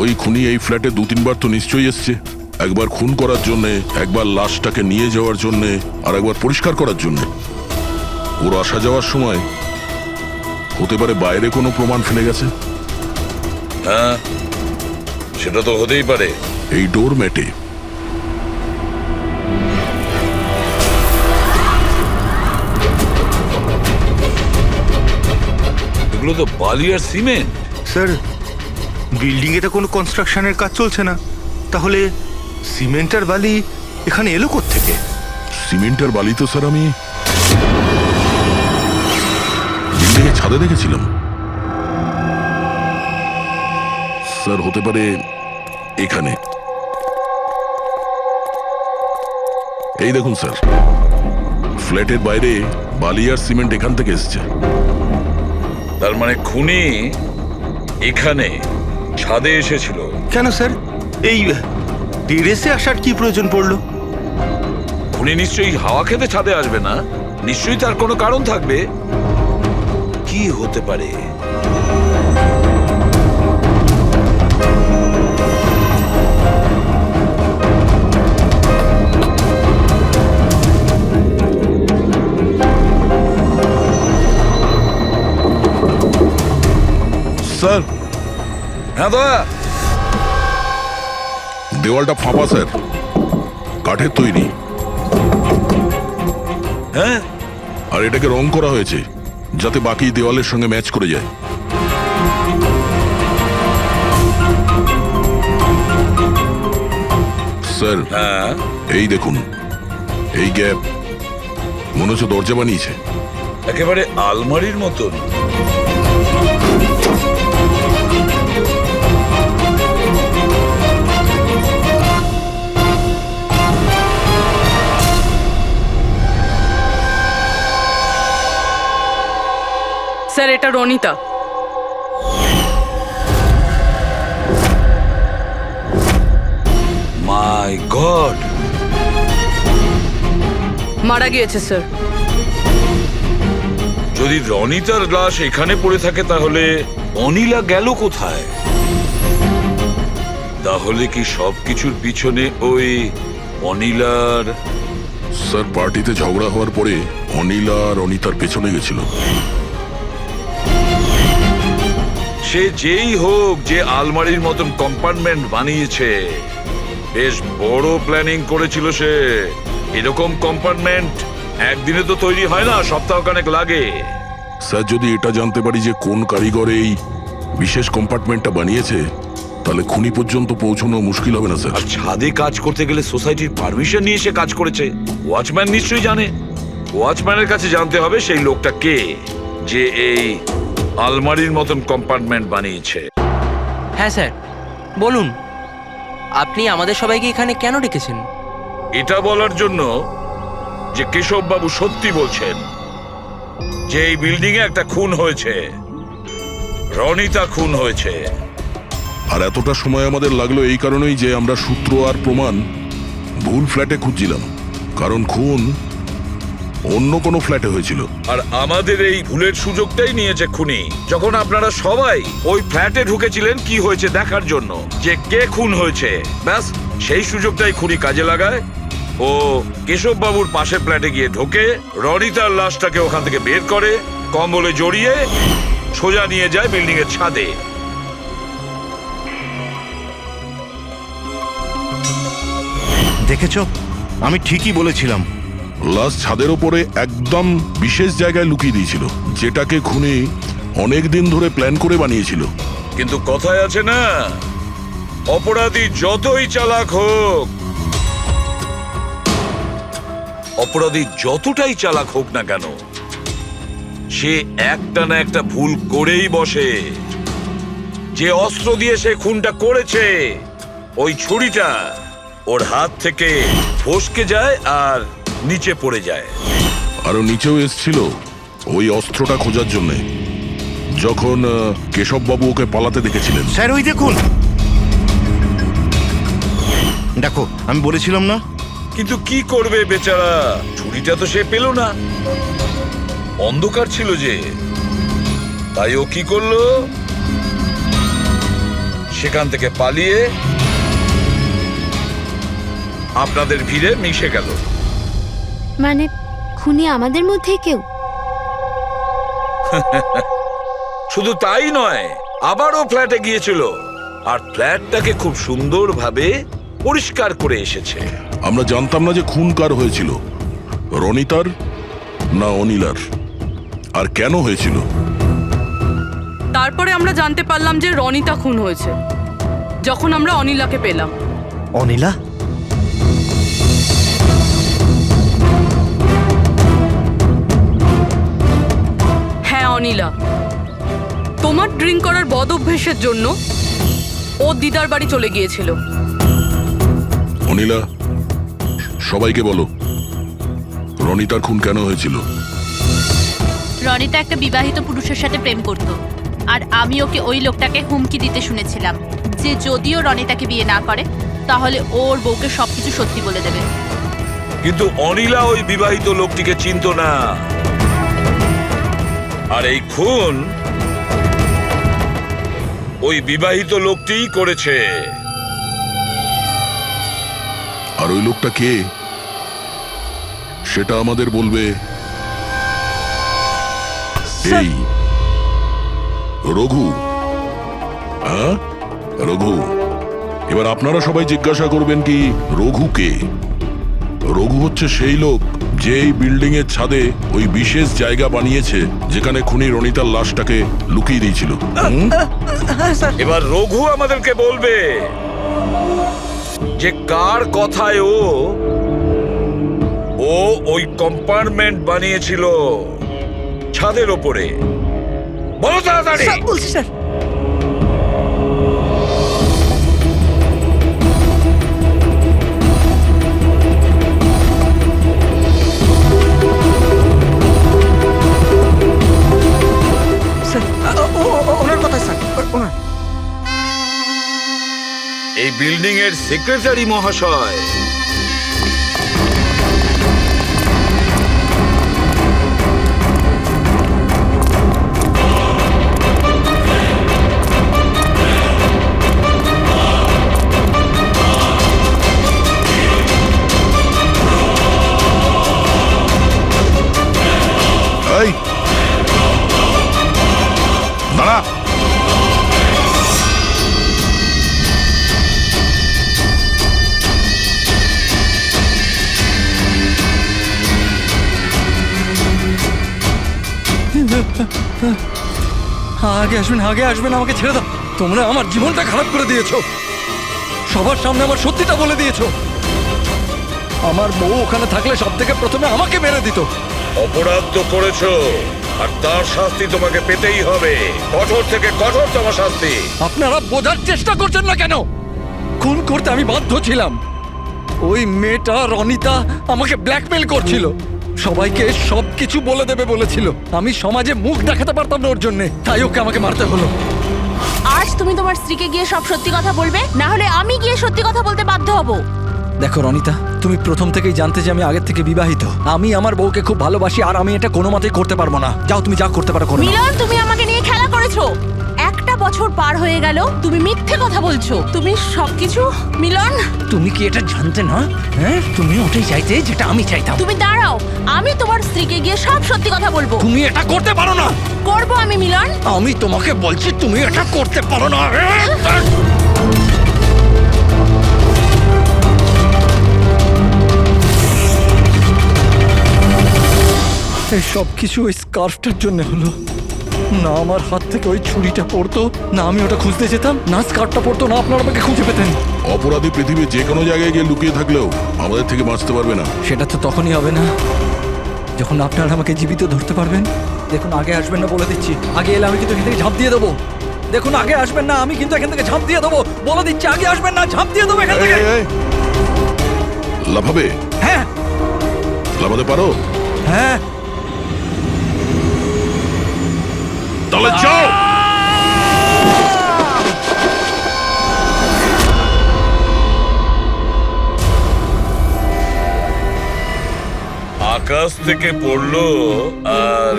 ওই খুনি এই ফ্ল্যাটে 2-3 বার তো নিশ্চয়ই এসছে, একবার খুন করার জন্য, একবার লাশটাকে নিয়ে যাওয়ার জন্য, আর একবার পরিষ্কার করার জন্য। ওর আসা যাওয়ার সময় হতে পারে বাইরে কোনো প্রমাণ ফেলে গেছে। হ্যাঁ, সেটা তো হতেই পারে। এই ডোর ম্যাটে এগুলো তো বালি আর সিমেন্ট। স্যার, বিল্ডিং এ তো কোনো কনস্ট্রাকশনের কাজ চলছে না, তাহলে সিমেন্ট আর বালি এখানে এলো কোত্থেকে? সিমেন্ট আর বালি তো স্যার আমি বিল্ডিংয়ের ছাদে দেখেছিলাম। স্যার, হতে পারে এখানে। এই দেখুন স্যার, ফ্ল্যাটের বাইরে বালি আর সিমেন্ট এখান থেকে এসছে। তার মানে খুনি এখানে ছাদে এসেছিল। কেন স্যার, এই টেরেসে আসার কি প্রয়োজন পড়লো? খুনি নিশ্চয়ই হাওয়া খেতে ছাদে আসবে না, নিশ্চয়ই তার কোনো কারণ থাকবে। কি হতে পারে? স্যার, হ্যাঁ দা, দেওয়ালটা ফাঁপা স্যার, কাঠের তৈরি। হ্যাঁ, আর এটাকে রং করা হয়েছে যাতে বাকি দেওয়ালের সঙ্গে ম্যাচ করে যায়। স্যার, হ্যাঁ, এই দেখুন, এই গ্যাপ মনে হচ্ছে দরজা বানিয়েছে। একেবারে আলমারির মতন। স্যার, এটা রনিতা। মাই গড, মারা গিয়েছে স্যার। যদি রনিতার লাশ এখানে পড়ে থাকে তাহলে অনিলা গেল কোথায়? তাহলে কি সবকিছুর পিছনে ওই অনিলার? স্যার, পার্টিতে ঝগড়া হওয়ার পরে অনিলা আর অনিতার পেছনে গেছিল। সে যেই হোক, যে আলমারির মতন কম্পার্টমেন্ট বানিয়েছে, বেশ বড় প্ল্যানিং করেছিল সে। এরকম কম্পার্টমেন্ট একদিনে তো তৈরি হয় না, সপ্তাহখানেক লাগে। স্যার, যদি এটা জানতে পারি যে কোন কারিগর এই বিশেষ কম্পার্টমেন্টটা বানিয়েছে, তাহলে খুনি পর্যন্ত পৌঁছানো মুশকিল হবে না স্যার। আর ছাদে কাজ করতে গেলে সোসাইটির পারমিশন নিয়ে সে কাজ করেছে, ওয়াচম্যান নিশ্চয়ই জানে। ওয়াচম্যানের কাছে জানতে হবে সেই লোকটা কে, যে এই আলমারির মতন কম্পার্টমেন্ট বানিয়েছে। হ্যাঁ স্যার, বলুন আপনি আমাদের সবাইকে এখানে কেন ডেকেছেন? এটা বলার জন্য যে কেশববাবু সত্যি বলছেন যে এই বিল্ডিং এ একটা খুন হয়েছে, রনিতা খুন হয়েছে। আর এতটা সময় আমাদের লাগলো এই কারণেই যে আমরা সূত্র আর প্রমাণ ভুল ফ্ল্যাটে খুঁজছিলাম, কারণ খুন অন্য কোনো ফ্ল্যাটে হয়েছিল। আর আমাদের এই ভুলের সুযোগটাই নিয়েছে খুনি, যখন আপনারা সবাই ওই ফ্ল্যাটে ঢুকেছিলেন কি হয়েছে দেখার জন্য, যে কে খুন হয়েছে। ব্যাস সেই সুযোগটাই খুনি কাজে লাগায়। ও কেশববাবুর পাশের ফ্ল্যাটে গিয়ে ঢোকে, রনিতার লাশটাকে ওখান থেকে বের করে, কম্বলে জড়িয়ে সোজা নিয়ে যায় বিল্ডিং এর ছাদে। দেখেছো, আমি ঠিকই বলেছিলাম। লাশ ছাদের ওপরে একদম বিশেষ জায়গায় লুকিয়ে দিয়েছিল, যেটাকে খুনি অনেক দিন ধরে প্ল্যান করে বানিয়েছিল। কিন্তু কথায় আছে না, অপরাধী যতই চালাক হোক, অপরাধী যতটাই চালাক হোক না কেন, সে একটা না একটা ভুল করেই বসে। যে অস্ত্র দিয়ে সে খুনটা করেছে, ওই ছুরিটা ওর হাত থেকে ফসকে যায় আর নিচে পড়ে যায়। আরো নিচেও এসছিল ওই অস্ত্রটা খোঁজার জন্য, যখন কেশববাবু ওকে পালাতে দেখেছিলেন। স্যার ওই দেখুন, দেখো আমি বলেছিলাম না। কিন্তু কি করবে বেচারা, ছুরিটা তো সে পেল না, অন্ধকার ছিল যে। তাই ও কি করলো, সেখান থেকে পালিয়ে আপনাদের ভিড়ে মিশে গেল। মানে খুনি আমাদের মধ্যে কেউ? শুধু তাই নয়, আবারও ফ্ল্যাটে গিয়েছিল আর ফ্ল্যাটটাকে খুব সুন্দরভাবে পরিষ্কার করে এসেছে। আমরা জানতাম না যে খুন কার হয়েছিল, রনিতার না অনিলার, আর কেন হয়েছিল। তারপরে আমরা জানতে পারলাম যে রনিতা খুন হয়েছে, যখন আমরা অনিলাকে পেলাম। অনিলা? হ্যাঁ অনিলা, তোমার ড্রিঙ্ক করার বদ অভ্যেসের জন্য ও দিদার বাড়ি চলে গিয়েছিল। অনিলা, সবাইকে বলো রনিতার খুন কেন হয়েছিল। রনিতা একটা বিবাহিত পুরুষের সাথে প্রেম করত, আর আমি ওকে ওই লোকটাকে হুমকি দিতে শুনেছিলাম যে যদিও রনিতাকে বিয়ে না করে তাহলে ওর বউকে সবকিছু সত্যি বলে দেবে। কিন্তু অনিলা ওই বিবাহিত লোকটিকে চিনত না, আর এই খুন ওই বিবাহিত লোকটিই করেছে। আর ওই লোকটা কে সেটা আমাদের বলবে এই রঘু। হ্যাঁ রঘু, এবার আপনারা সবাই জিজ্ঞাসা করবেন কি রঘু কে। রঘু হচ্ছে সেই লোক যে এই বিল্ডিং এর ছাদে ওই বিশেষ জায়গা বানিয়েছে যেখানে খুনি রনিতার লাশটাকে লুকিয়ে দিয়েছিল। এবার রঘু আমাদেরকে বলবে যে কার কথায় ও ওই কম্পার্টমেন্ট বানিয়েছিল ছাদের ওপরে। বলো তাড়াতাড়ি। বলছি স্যার। ওনার কথা স্যার, ওনার। এই বিল্ডিং এর সেক্রেটারি মহাশয়। এই দাঁড়া। আগে আসবেন, আগে আসবেন, আমাকে ছেড়ে দাও। তোমরা আমার জীবনটা খারাপ করে দিয়েছো, সবার সামনে আমার সত্যিটা বলে দিয়েছো। আমার বউ ওখানে থাকলে সব থেকে প্রথমে আমাকে মেরে দিত, অপরাধ তো করেছো, আর তার শাস্তি তোমাকে পেতেই হবে। কঠোর থেকে কঠোরতম শাস্তি। আপনারা বোঝার চেষ্টা করছেন না কেন? খুন করতে আমি বাধ্য ছিলাম। ওই মেয়েটা রনিতা আমাকে ব্ল্যাকমেল করছিল, সবাইকে সবকিছু বলে দেবে বলেছিল। আমি সমাজে মুখ দেখাতে পারতাম না ওর জন্য, তাই ওকে আমাকে মারতে হলো। আজ তুমি তোমার স্ত্রীকে গিয়ে সব সত্যি কথা বলবে, না হলে আমি গিয়ে সত্যি কথা বলতে বাধ্য হব। দেখো রনিতা, তুমি প্রথম থেকেই জানতে যে আমি আগের থেকে বিবাহিত। আমি আমার বউকে খুব ভালোবাসি, আর আমি এটা কোনো মতেই করতে পারবো না। যাও, তুমি যা করতে পারো করো। মিলন, তুমি আমাকে নিয়ে খেলা করেছো। একটা বছর পার হয়ে গেল, তুমি মিথ্যে কথা বলছো। তুমি সবকিছু মিলন। তুমি কি এটা জানতে না? হ্যাঁ, তুমি ওটাই চাইতে যেটা আমি চাইতাম। তুমি দাঁড়াও, আমি তোমার স্ত্রীকে গিয়ে সব সত্যি কথা বলবো। তুমি এটা করতে পারো না। করবো আমি মিলন। আমি তোমাকে বলছি তুমি এটা করতে পারো না। এই সব কিছু ওই স্কার্ফটার জন্য হলো। না আমার হাত থেকে ওই ছুরিটা পড়তো, না আমি ওটা খুঁজতে যেতাম, না স্কার্ফটা পড়তো, না আপনারা আমাকে খুঁজে পেতেন। অপরাধী পৃথিবীর যে কোনো জায়গায় গিয়ে লুকিয়ে থাকলেও আমাদের থেকে বাঁচতে পারবে না। সেটা তো তখনই হবে না যখন আপনারা আমাকে জীবিত ধরতে পারবেন। দেখুন, আগে আসবেন না বলে দিচ্ছি। আগে এলে আমি কিন্তু এখান থেকে ঝাঁপ দিয়ে দেবো। দেখুন, আগে আসবেন না, আমি কিন্তু এখান থেকে ঝাঁপ দিয়ে দেবো বলে দিচ্ছি। আগে আসবেন না, ঝাঁপ দিয়ে দেবো এখান থেকে। লাফাবে? হ্যাঁ। লাফাতে পারো? হ্যাঁ। তাহলে যাও। আকাশ থেকে পড়লো আর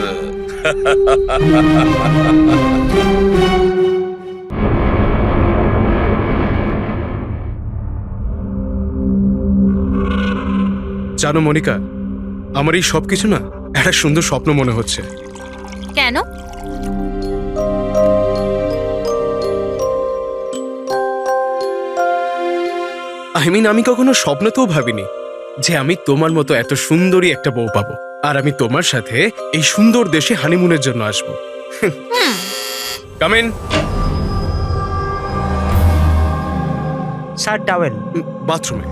জানো মনিকা, আমার এই সবকিছু না একটা সুন্দর স্বপ্ন মনে হচ্ছে। কেন? আমি কখনো স্বপ্নতেও ভাবিনি যে আমি তোমার মতো এত সুন্দরী একটা বউ পাবো, আর আমি তোমার সাথে এই সুন্দর দেশে হানিমুনের জন্য আসবো। Come in. Sir, towel. বাথরুমে।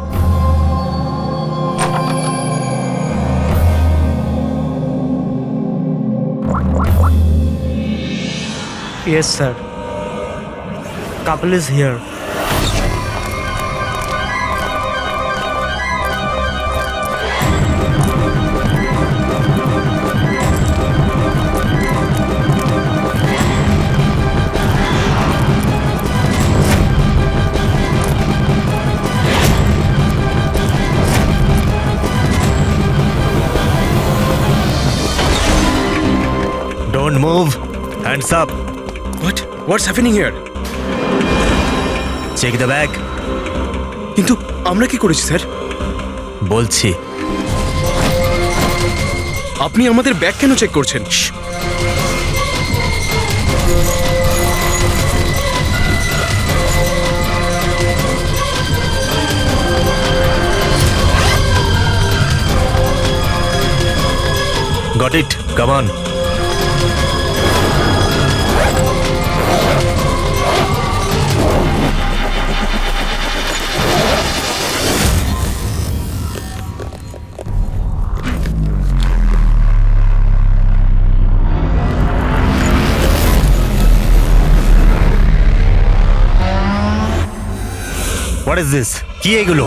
Yes, sir. Couple is here. Don't move. Hands up. What's happening here? Check the bag. কিন্তু আমরা কি করেছি স্যার? বলছি। আপনি আমাদের ব্যাগ কেন চেক করছেন? Got it. Come on. What is this? কি এগুলো?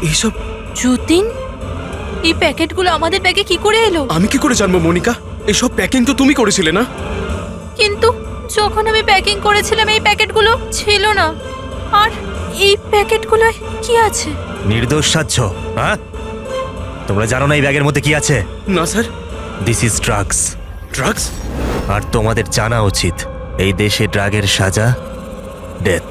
এইসব যতীন, এই প্যাকেটগুলো আমাদের ব্যাগে কি করে এলো? আমি কি করে জানবো মনিকা? এইসব প্যাকিং তো তুমি করেছিলে না? কিন্তু যখন আমি প্যাকিং করেছিলাম এই প্যাকেটগুলো ছিল না। আর এই প্যাকেটগুলোয় কি আছে? নির্দোষ সাচ্ছ, হ্যাঁ? তোমরা জানো না এই ব্যাগের মধ্যে কি আছে? না sir. This is drugs. Drugs? আর তোমাদের জানা উচিত এই দেশে ড্রাগের সাজা ডেথ।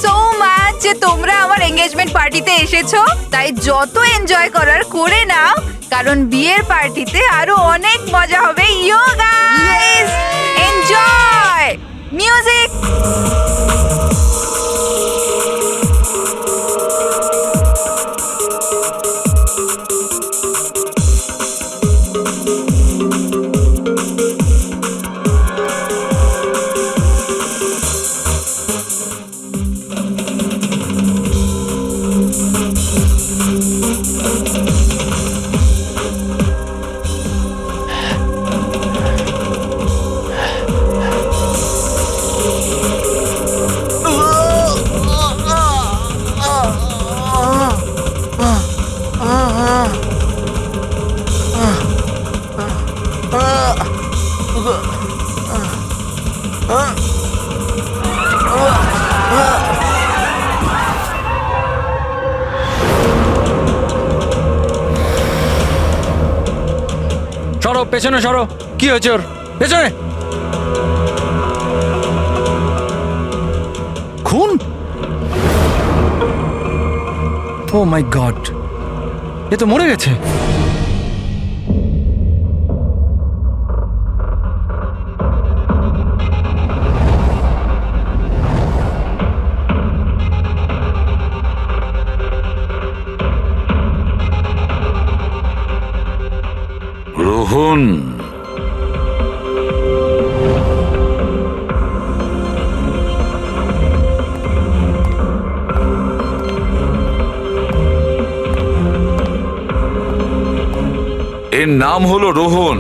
সো মাচ যে তোমরা আমার এঙ্গেজমেন্ট পার্টিতে এসেছো। তাই যত এনজয় করার করে নাও, কারণ বিয়ের পার্টিতে আরো অনেক মজা হবে। You guys enjoy music. সরো পেছনে সরো। কি হয়েছে ওর? পেছনে। খুন? ও মাই গড, এ তো মরে গেছে। রোহন, এর নাম হলো রোহন।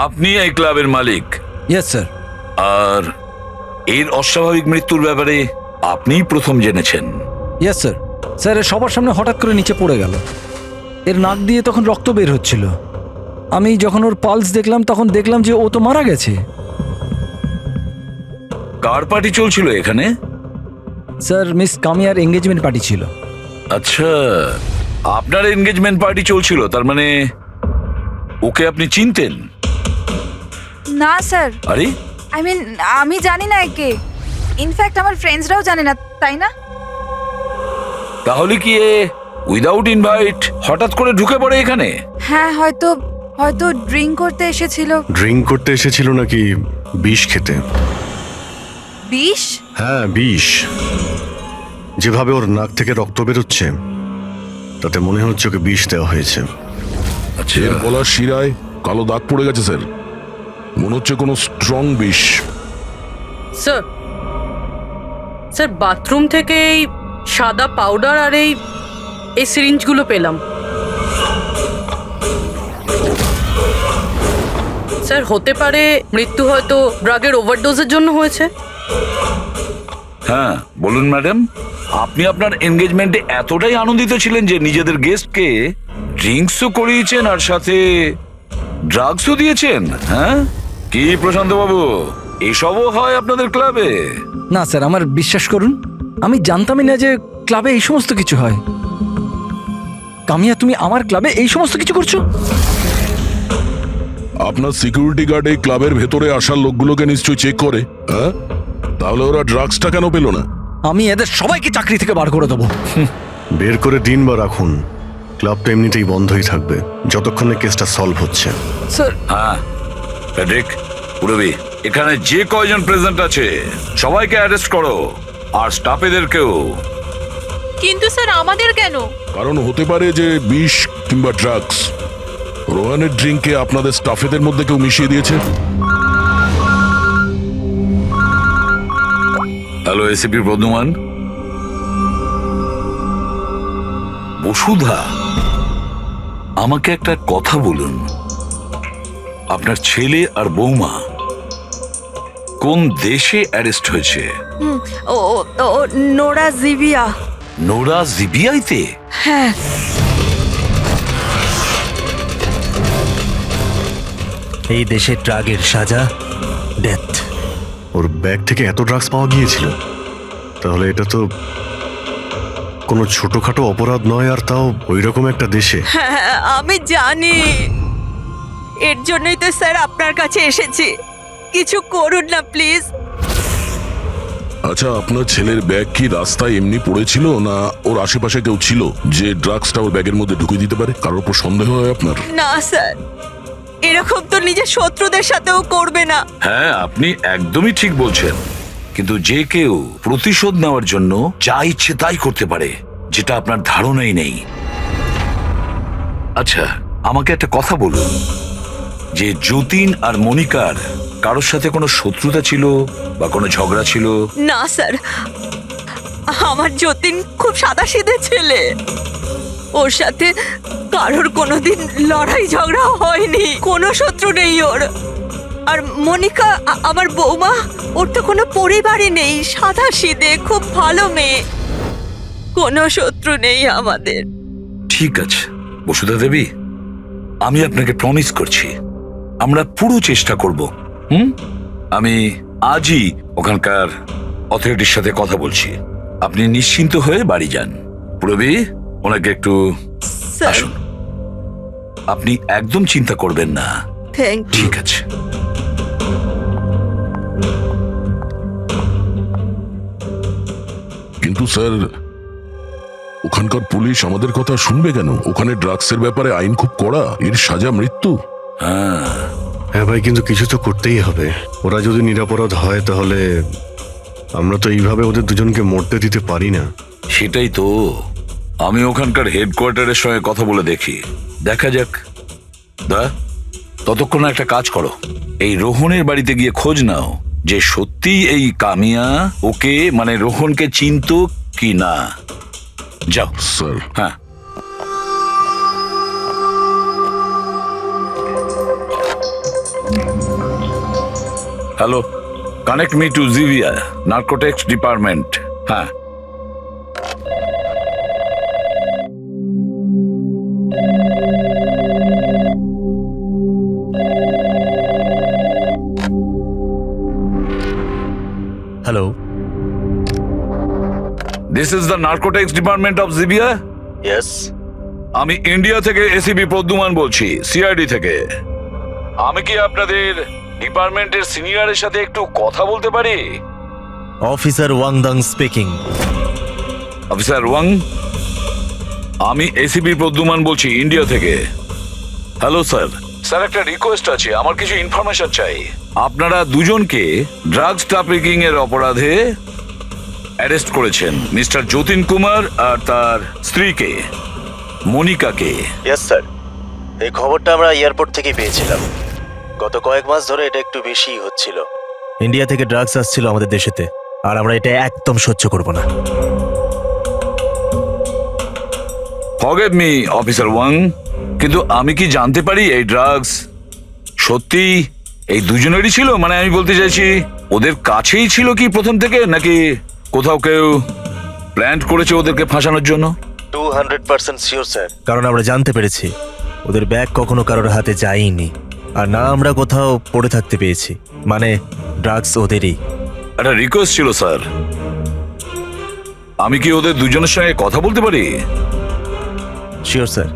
আপনি এই ক্লাবের মালিক। Yes sir. আর এর অস্বাভাবিক মৃত্যুর ব্যাপারে আপনিই প্রথম জেনেছেন। Yes sir. স্যার এর সবার সামনে হঠাৎ করে নিচে পড়ে গেল। এর নাক দিয়ে তখন রক্ত বের হচ্ছিল। আমি যখন ওর পালস দেখলাম তখন দেখলাম যে ও তো মারা গেছে। কার পার্টি চলছিল এখানে? স্যার মিস কামিয়ার এঙ্গেজমেন্ট পার্টি ছিল। আচ্ছা, আপনার এনগেজমেন্ট পার্টি চলছিল, তার মানে ওকে আপনি চিনতেন? না স্যার। আরে আই মিন আমি জানি না একে। ইনফ্যাক্ট আমার ফ্রেন্ডসরাও জানে না, তাই না? তাহলে কি এ উইদাউট ইনভাইট হঠাৎ করে ঢুকে পড়ে এখানে? হ্যাঁ, হয়তো হয়তো ড্রিঙ্ক করতে এসেছিল। ড্রিঙ্ক করতে এসেছিল নাকি বিষ খেতে? বিষ? হ্যাঁ বিষ। যেভাবে ওর নাক থেকে রক্ত বেরোচ্ছে তাতে মনে হচ্ছে ওকে বিষ দেওয়া হয়েছে। আচ্ছা, এর গলার শিরায় কালো দাগ পড়ে গেছে স্যার। মনে হচ্ছে কোনো স্ট্রং বিষ। স্যার, স্যার বাথরুম থেকে এই সাদা পাউডার আর এই সিরিঞ্জগুলো পেলাম। স্যার হতে পারে মৃত্যু হয়তো ড্রাগের ওভারডোজের জন্য হয়েছে। হ্যাঁ বলুন ম্যাডাম, আপনি আপনার এনগেজমেন্টে এতটাই আনন্দিত ছিলেন যে নিজেদের গেস্টকে ড্রিঙ্কসও করিয়েছেন আর সাথে ড্রাগসও দিয়েছেন? হ্যাঁ কি প্রশান্ত বাবু, এসবও হয় আপনাদের ক্লাবে? না স্যার, আমার বিশ্বাস করুন, আমি জানতামই না যে ক্লাবে এই সমস্ত কিছু হয়। কামিয়া, তুমি আমার ক্লাবে এই সমস্ত কিছু করছো? আপনার সিকিউরিটি গার্ড এই ক্লাবের ভেতরে আসার লোকগুলোকে নিশ্চয়ই চেক করে। হ্যাঁ, তাহলে ওরা ড্রাগসটা কেন পেল না? আমি এদের সবাইকে চাকরি থেকে বার করে দেবো। বের করে দিন বা রাখুন, ক্লাবটা এমনিতেই বন্ধই থাকবে যতক্ষণ না কেসটা সলভ হচ্ছে। স্যার। হ্যাঁ প্যাট্রিক, পুরবি, এখানে যে কয়জন প্রেজেন্ট আছে সবাইকে অ্যারেস্ট করো, আর স্টাফেদেরকেও। কিন্তু স্যার আমাদের কেন? কারণ হতে পারে যে বিষ কিংবা ড্রাগস রোহানের ড্রিঙ্কে আপনাদের স্টাফেদের মধ্যে কেউ মিশিয়ে দিয়েছে। Hello ACP Bardhaman. বসুধা, আমাকে একটা কথা বলুন, আপনার ছেলে আর বৌমা কোন দেশে অ্যারেস্ট হয়েছে? ও নোরা জিবিয়া। নোরা জিবিয়াইতে? হ্যাঁ। এই দেশে ড্রাগের সাজা ডেথ। ওর ব্যাগ থেকে এত ড্রাগস পাওয়া গিয়েছিল, তাহলে এটা তো কোনো ছোটখাটো অপরাধ নয়, আর তাও ওই রকম একটা দেশে। হ্যাঁ আমি জানি, এর জন্যই তো স্যার আপনার কাছে এসেছি। কিছু করুন না প্লিজ। আচ্ছা, আপনার ছেলের ব্যাগ কি রাস্তায় এমনি পড়েছিল, না ওর আশেপাশে কেউ ছিল যে ড্রাগসটা ওর ব্যাগের মধ্যে ঢুকিয়ে দিতে পারে? কারোর উপর সন্দেহ হয় আপনার? না স্যার, এরকম তো নিজের শত্রুদের সাথেও করবে না। হ্যাঁ, আপনি একদমই ঠিক বলছেন, কিন্তু যে কেউ প্রতিশোধ নেওয়ার জন্য যা ইচ্ছে তাই করতে পারে, যেটা আপনার ধারণাই নেই। আচ্ছা, আমাকে একটা কথা বলুন, যে যতীন আর মনিকার কারোর সাথে কোনো শত্রুতা ছিল বা কোনো ঝগড়া ছিল? না স্যার, আমার যতীন খুব সাদাসিধে ছেলে, ওর সাথে কারোর কোনোদিন লড়াই ঝগড়া হয়নি, কোনো শত্রু নেই ওর। আর মনিকা আমার বৌমা, ওর তো কোনো পরিবারই নেই, সাদাসিধে খুব ভালো মেয়ে, কোনো শত্রু নেই আমাদের। ঠিক আছে বসুধা দেবী, আমি আপনাকে প্রমিস করছি আমরা পুরো চেষ্টা করব। আমি আজই ওখানকার অথরিটির সাথে কথা বলছি, আপনি নিশ্চিন্ত হয়ে বাড়ি যান। পুরবী, ওনাকে একটু আসুন। আপনি একদম চিন্তা করবেন না। ঠিক আছে। কিন্তু স্যার, ওখানকার পুলিশ আমাদের কথা শুনবে কেন? ওখানে ড্রাগসের ব্যাপারে আইন খুব কড়া, এর সাজা মৃত্যু। হ্যাঁ ভাই, কিন্তু কিছু তো করতেই হবে। ওরা যদি নিরাপরাধ হয় তাহলে আমরা তো এইভাবে ওদের দুজনকে মরতে দিতে পারি না। সেটাই তো, আমি ওখানকার হেডকোয়ার্টারের সঙ্গে কথা বলে দেখি, দেখা যাক। ততক্ষণ একটা কাজ করো, এই রোহনের বাড়িতে গিয়ে খোঁজ নাও যে সত্যি এই কামিয়া ওকে মানে রোহনকে চিনতো কি না। যাও স্যার। হ্যাঁ। Hello, connect me to Zivia narcotics department. হ্যাঁ। Hello, this is the narcotics department of Zivia. Yes, আমি ইন্ডিয়া থেকে এসিপি প্রদ্যুমান বলছি, সিআইডি থেকে। আমি কি আপনাদের ডিপার্টমেন্টের সিনিয়রের সাথে একটু কথা বলতে পারি? Officer Wangdang speaking. Officer Wang, আমি এসিপি প্রদ্যুমান বলছি ইন্ডিয়া থেকে। Hello sir. স্যার, একটা রিকোয়েস্ট আছে, আমার কিছু ইনফরমেশন চাই। আপনারা দুজনকে ড্রাগস ট্রাফিকিং এর অপরাধে অ্যারেস্ট করেছেন, মিস্টার যতীন কুমার আর তার স্ত্রীকে মনিকাকে। ইয়েস স্যার, এই খবরটা আমরা এয়ারপোর্ট থেকে পেয়েছিলাম। গত কয়েক মাস ধরে এটা একটু বেশিই হচ্ছিল। ইন্ডিয়া থেকে ড্রাগস আসছিল আমাদের দেশেতে, আর আমরা এটা একদম সহ্য করব না। ফরগিভ মি অফিসার ওয়াং, কিন্তু আমি কি জানতে পারি এই ড্রাগস সত্যি এই দুজনেরই ছিল? মানে আমি বলতে চাইছি, ওদের কাছেই ছিল কি প্রথম থেকে, নাকি কোথাও কেউ প্ল্যান করেছে ওদেরকে ফাঁসানোর জন্য? 200% শিওর স্যার, কারণ আমরা জানতে পেরেছি ওদের ব্যাগ কখনো কারোর হাতে যায়নি, আর না আমরা কোথাও পড়ে থাকতে পেয়েছি, মানে ড্রাগস ওদেরই। একটা রিকোয়েস্ট ছিল স্যার, আমি কি ওদের দুজনের সঙ্গে কথা বলতে পারি? শিওর স্যার,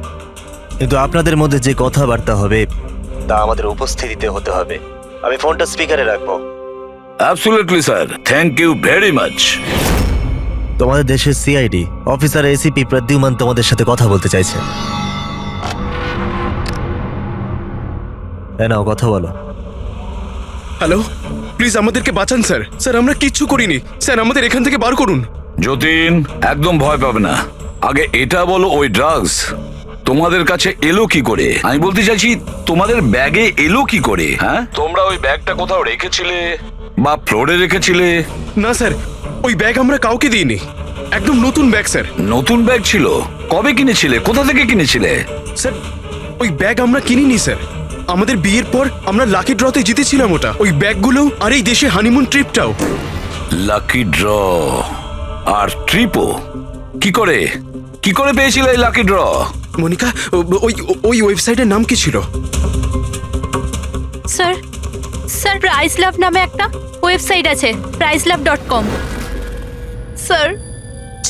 কিন্তু আপনাদের মধ্যে যে কথাবার্তা হবে তা আমাদের উপস্থিতিতে হতে হবে। আমি ফোনটা স্পিকারে রাখবো। Absolutely sir, thank you very much. তোমাদের দেশের সিআইডি অফিসার এসিপি প্রদ্যুমান তোমাদের সাথে কথা বলতে চাইছে। নাও কথা বলো। হ্যালো, প্লিজ আমাদেরকে বাঁচান স্যার। স্যার, আমরা কিচ্ছু করিনি স্যার, আমাদের এখান থেকে বার করুন। যতীন, একদম ভয় পাবে না। আগে এটা বলো, ওই ড্রাগস তোমাদের কাছে এলো কি করে? আমি বলতে চাইছি, তোমাদের ব্যাগে এলো কি করে? হ্যাঁ, তোমরা ওই ব্যাগটা কোথাও রেখেছিলে বা ফ্লোরে রেখেছিলে? না স্যার, ওই ব্যাগ আমরা কাউকে দিইনি, একদম নতুন ব্যাগ স্যার। নতুন ব্যাগ ছিল? কবে কিনেছিলে? কোথা থেকে কিনেছিলে? স্যার, ওই ব্যাগ আমরা কিনিনি স্যার, আমাদের বিয়ের পর আমরা লাকি ড্রতে জিতেছিলাম ওটা, ওই ব্যাগগুলো আর এই দেশে হানিমুন ট্রিপটাও। লাকি ড্র আর ট্রিপও? কি করে পেয়েছিলে এই লাকি ড্র? মনিকা, ওই ওয়েবসাইটের নাম কি ছিল? স্যার, প্রাইস লাভ নামে একটা ওয়েবসাইট আছে, pricelove.com। স্যার,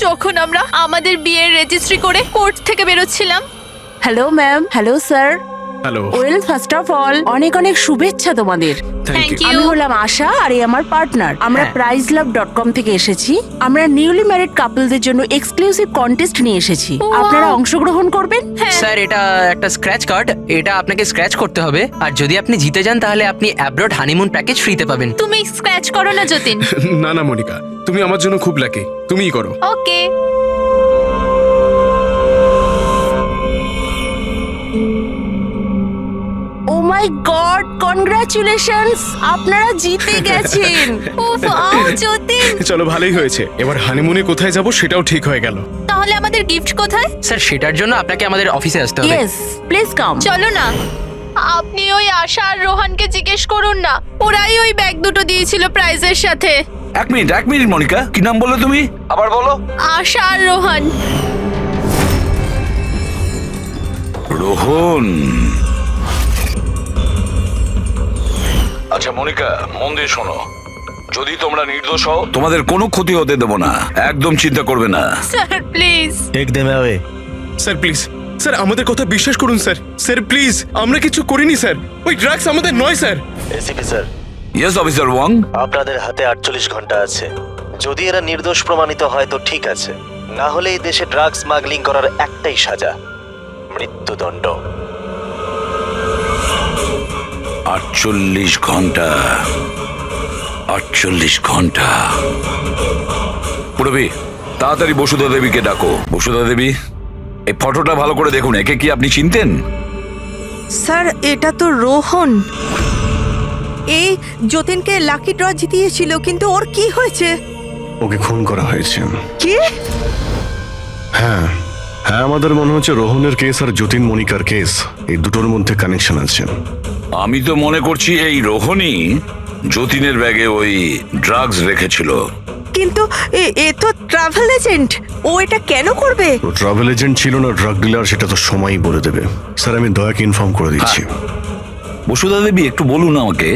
যখন আমরা আমাদের বিয়ের রেজিস্ট্রি করে কোর্ট থেকে বেরোচ্ছিলাম। Hello ma'am. Hello sir. Hello. Well first of all অনেক অনেক শুভেচ্ছা তোমাদের। Thank you. আমি হলাম আশা আর এই আমার পার্টনার। আমরা prizelove.com থেকে এসেছি। আমরা নিউলি ম্যারিড কাপলদের জন্য এক্সক্লুসিভ কন্টেস্ট নিয়ে এসেছি। আপনারা অংশগ্রহণ করবেন? স্যার এটা একটা স্ক্র্যাচ কার্ড, এটা আপনাকে স্ক্র্যাচ করতে হবে, আর যদি আপনি জিতে যান তাহলে আপনি অ্যাব্রড হানিমুন প্যাকেজ ফ্রিতে পাবেন। তুমি স্ক্র্যাচ করো না যতীন। না না মনিকা, তুমি আমার জন্য খুব লাকি, তুমিই করো। ওকে। ও মাই গড, কনগ্রাচুলেশনস, আপনারা জিতে গেছেন। উফ, যতীন। চলো ভালোই হয়েছে, এবার হানিমুনে কোথায় যাব সেটাও ঠিক হয়ে গেল। তাহলে আমাদের গিফট কোথায়? স্যার সেটার জন্য আপনাকে আমাদের অফিসে আসতে হবে। Yes, please come. চলো না। আপনি ওই আশা আর রোহানকে জিজ্ঞেস করুন না, ওরাই ওই ব্যাগ দুটো দিয়েছিল প্রাইজের সাথে। এক মিনিট মনিকা, কি নাম বললে তুমি? আবার বলো। আশা আর রোহান। রোহন। আচ্ছা মনিকা, মন দিয়ে শোনো, যদি তোমরা নির্দোষ হও তোমাদের কোনো ক্ষতি হতে দেবো না, একদম চিন্তা করবে না। Sir please take them away. Sir please, sir আমাদের কথা বিশ্বাস করুন স্যার। স্যার প্লিজ, আমরা কিছু করিনি স্যার, ওই ড্রাগস আমাদের নয় sir. ACP sir. Yes officer Wang. আপনাদের হাতে 48 ঘন্টা আছে। যদি এরা নির্দোষ প্রমাণিত হয় তো ঠিক আছে, না হলে এই দেশে ড্রাগস স্মাগলিং করার একটাই সাজা, মৃত্যুদণ্ড। 48 ঘন্টা। 48 ঘন্টা। পুরবি, তাড়াতাড়ি বসুধা দেবীকে ডাকো। বসুধা দেবী, এই ফটোটা ভালো করে দেখুন, একে কি আপনি চিনতেন? স্যার এটা তো রোহন। এই যতীনকে লাকি ড্র জিতিয়েছিল, কিন্তু ওর কি হয়েছে? ওকে খুন করা হয়েছে। কি? হ্যাঁ হ্যাঁ, আমাদের মনে হচ্ছে রোহনের কেস আর যতীন মনিকার কেস, এই দুটোর মধ্যে কানেকশন আছে। আমি তো মনে করছি এই রোহনই যতীনের ব্যাগে ওই ড্রাগস রেখেছিল। কিন্তু এ তো ট্রাভেল এজেন্ট, ও এটা কেন করবে? ও ট্রাভেল এজেন্ট ছিল না ড্রাগ ডিলার সেটা তো সময়ই বলে দেবে। স্যার আমি দয়াকে ইনফর্ম করে দিচ্ছি। বসুধা দেবী একটু বলুন আমাকে,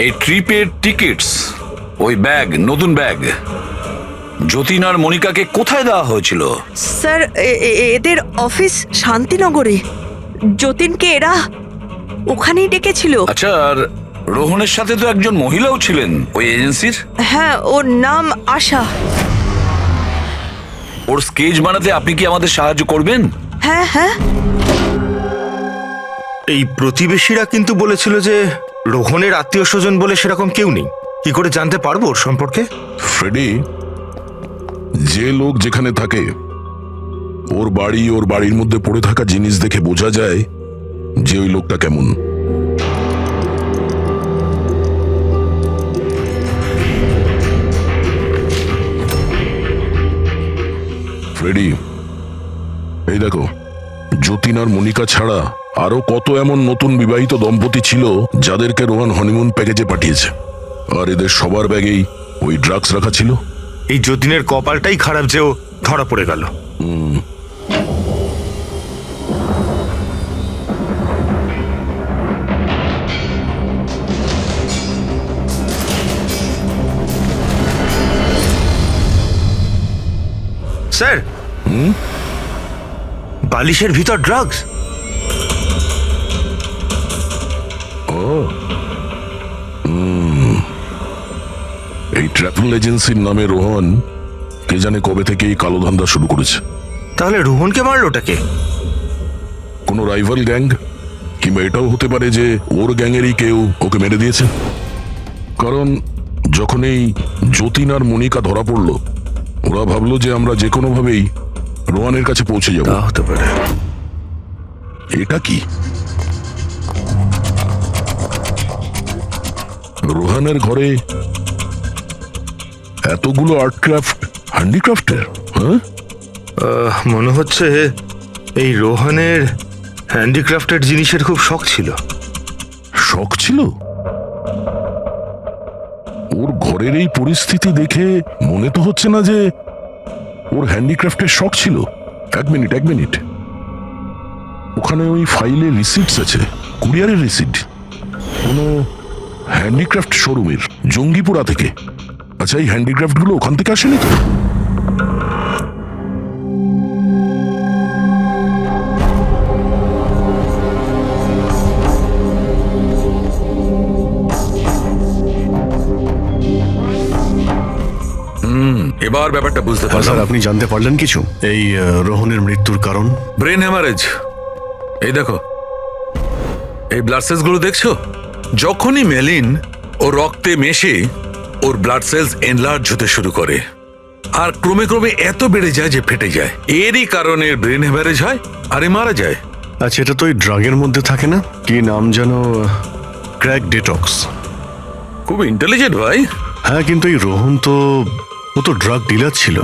এই ট্রিপের টিকিটস, ওই ব্যাগ, নতুন ব্যাগ, যতীন আর মনিকাকে কোথায় দেওয়া হয়েছিল? স্যার এদের অফিস শান্তিনগরে। যতীনকে এরা ওখানেই ডেকেছিল। আচ্ছা, আর রোহনের সাথে তো একজন মহিলাও ছিলেন ওই এজেন্সির। হ্যাঁ, ওর নাম আশা। ওর স্কেচ বানাতে আপনি কি আমাদের সাহায্য করবেন? হ্যাঁ হ্যাঁ। এই প্রতিবেশীরা কিন্তু বলেছিল যে রোহনের আত্মীয় স্বজন বলে সেরকম কেউ নেই। কি করে জানতে পারবো ওর সম্পর্কে? ফ্রেডি, যে লোক যেখানে থাকে ওর বাড়ির মধ্যে পড়ে থাকা জিনিস দেখে বোঝা যায় যে ওই লোকটা কেমন। ফ্রেডি, এই দেখো, যতীন আর মনিকা ছাড়া আরো কত এমন নতুন বিবাহিত দম্পতি ছিল যাদেরকে রোহন হনিমুন প্যাকেজে পাঠিয়েছে, আর এদের সবার ব্যাগেই ওই ড্রাগস রাখা ছিল। এই যতীনের কপালটাই খারাপ যে ও ধরা পড়ে গেল। স্যার, বালিশের ভিতর ড্রাগস। এই ট্রাভেল এজেন্সির নামে রোহন কে জানে কবে থেকে এই কালো ধান্দা শুরু করেছে। তাহলে রোহনকে মারলোটাকে? কোনো রাইভাল গ্যাং, কিংবা এটাও হতে পারে যে ওর গ্যাংয়েরই কেউ ওকে মেরে দিয়েছে। কারণ যখন এই যতীন আর মনিকা ধরা পড়লো, ওরা ভাবলো যে আমরা যে কোনো ভাবেই রোহানের কাছে পৌঁছে যাব। হতে পারে। এটা কি? রোহানের ঘরে এতগুলো আর্টক্রাফট, হ্যান্ডিক্রাফটের। হ্যাঁ, মনে হচ্ছে এই রোহনের হ্যান্ডিক্রাফটেড জিনিসের খুব শখ ছিল। শখ ছিল? ওর ঘরের এই পরিস্থিতি দেখে মনে তো হচ্ছে না যে ওর হ্যান্ডিক্রাফটের শখ ছিল। এক মিনিট, ওখানে ওই ফাইলে রিসিপ্টস আছে, কুরিয়ারের রিসিপ্ট, কোনো হ্যান্ডিক্রাফট শোরুমের, জঙ্গিপুরা থেকে। আচ্ছা, এই হ্যান্ডিক্রাফট গুলো ওখান থেকে আসেনি তো? এবার ব্যাপারটা বুঝতে স্যার পারলাম। আপনি জানতে পারলেন কিছু এই রোহনের মৃত্যুর কারণ? Brain haemorrhage. এই দেখো, এই ব্লাড সেলস গুলো দেখছো? যখনই মেলিন ও রক্তে মেশে ওর ব্লাড সেলস এনলার্জ হতে শুরু করে আর ক্রমে ক্রমে এত বেড়ে যায় যে ফেটে যায়। এরই কারণে ব্রেন হ্যামারেজ হয় আর এ মারা যায়। আচ্ছা, এটা তো ওই ড্রাগের মধ্যে থাকে না? কি নাম যেন? Crack detox. খুব ইন্টেলিজেন্ট ভাই। হ্যাঁ, কিন্তু এই রোহন তো ও তো ড্রাগ ডিলার ছিল।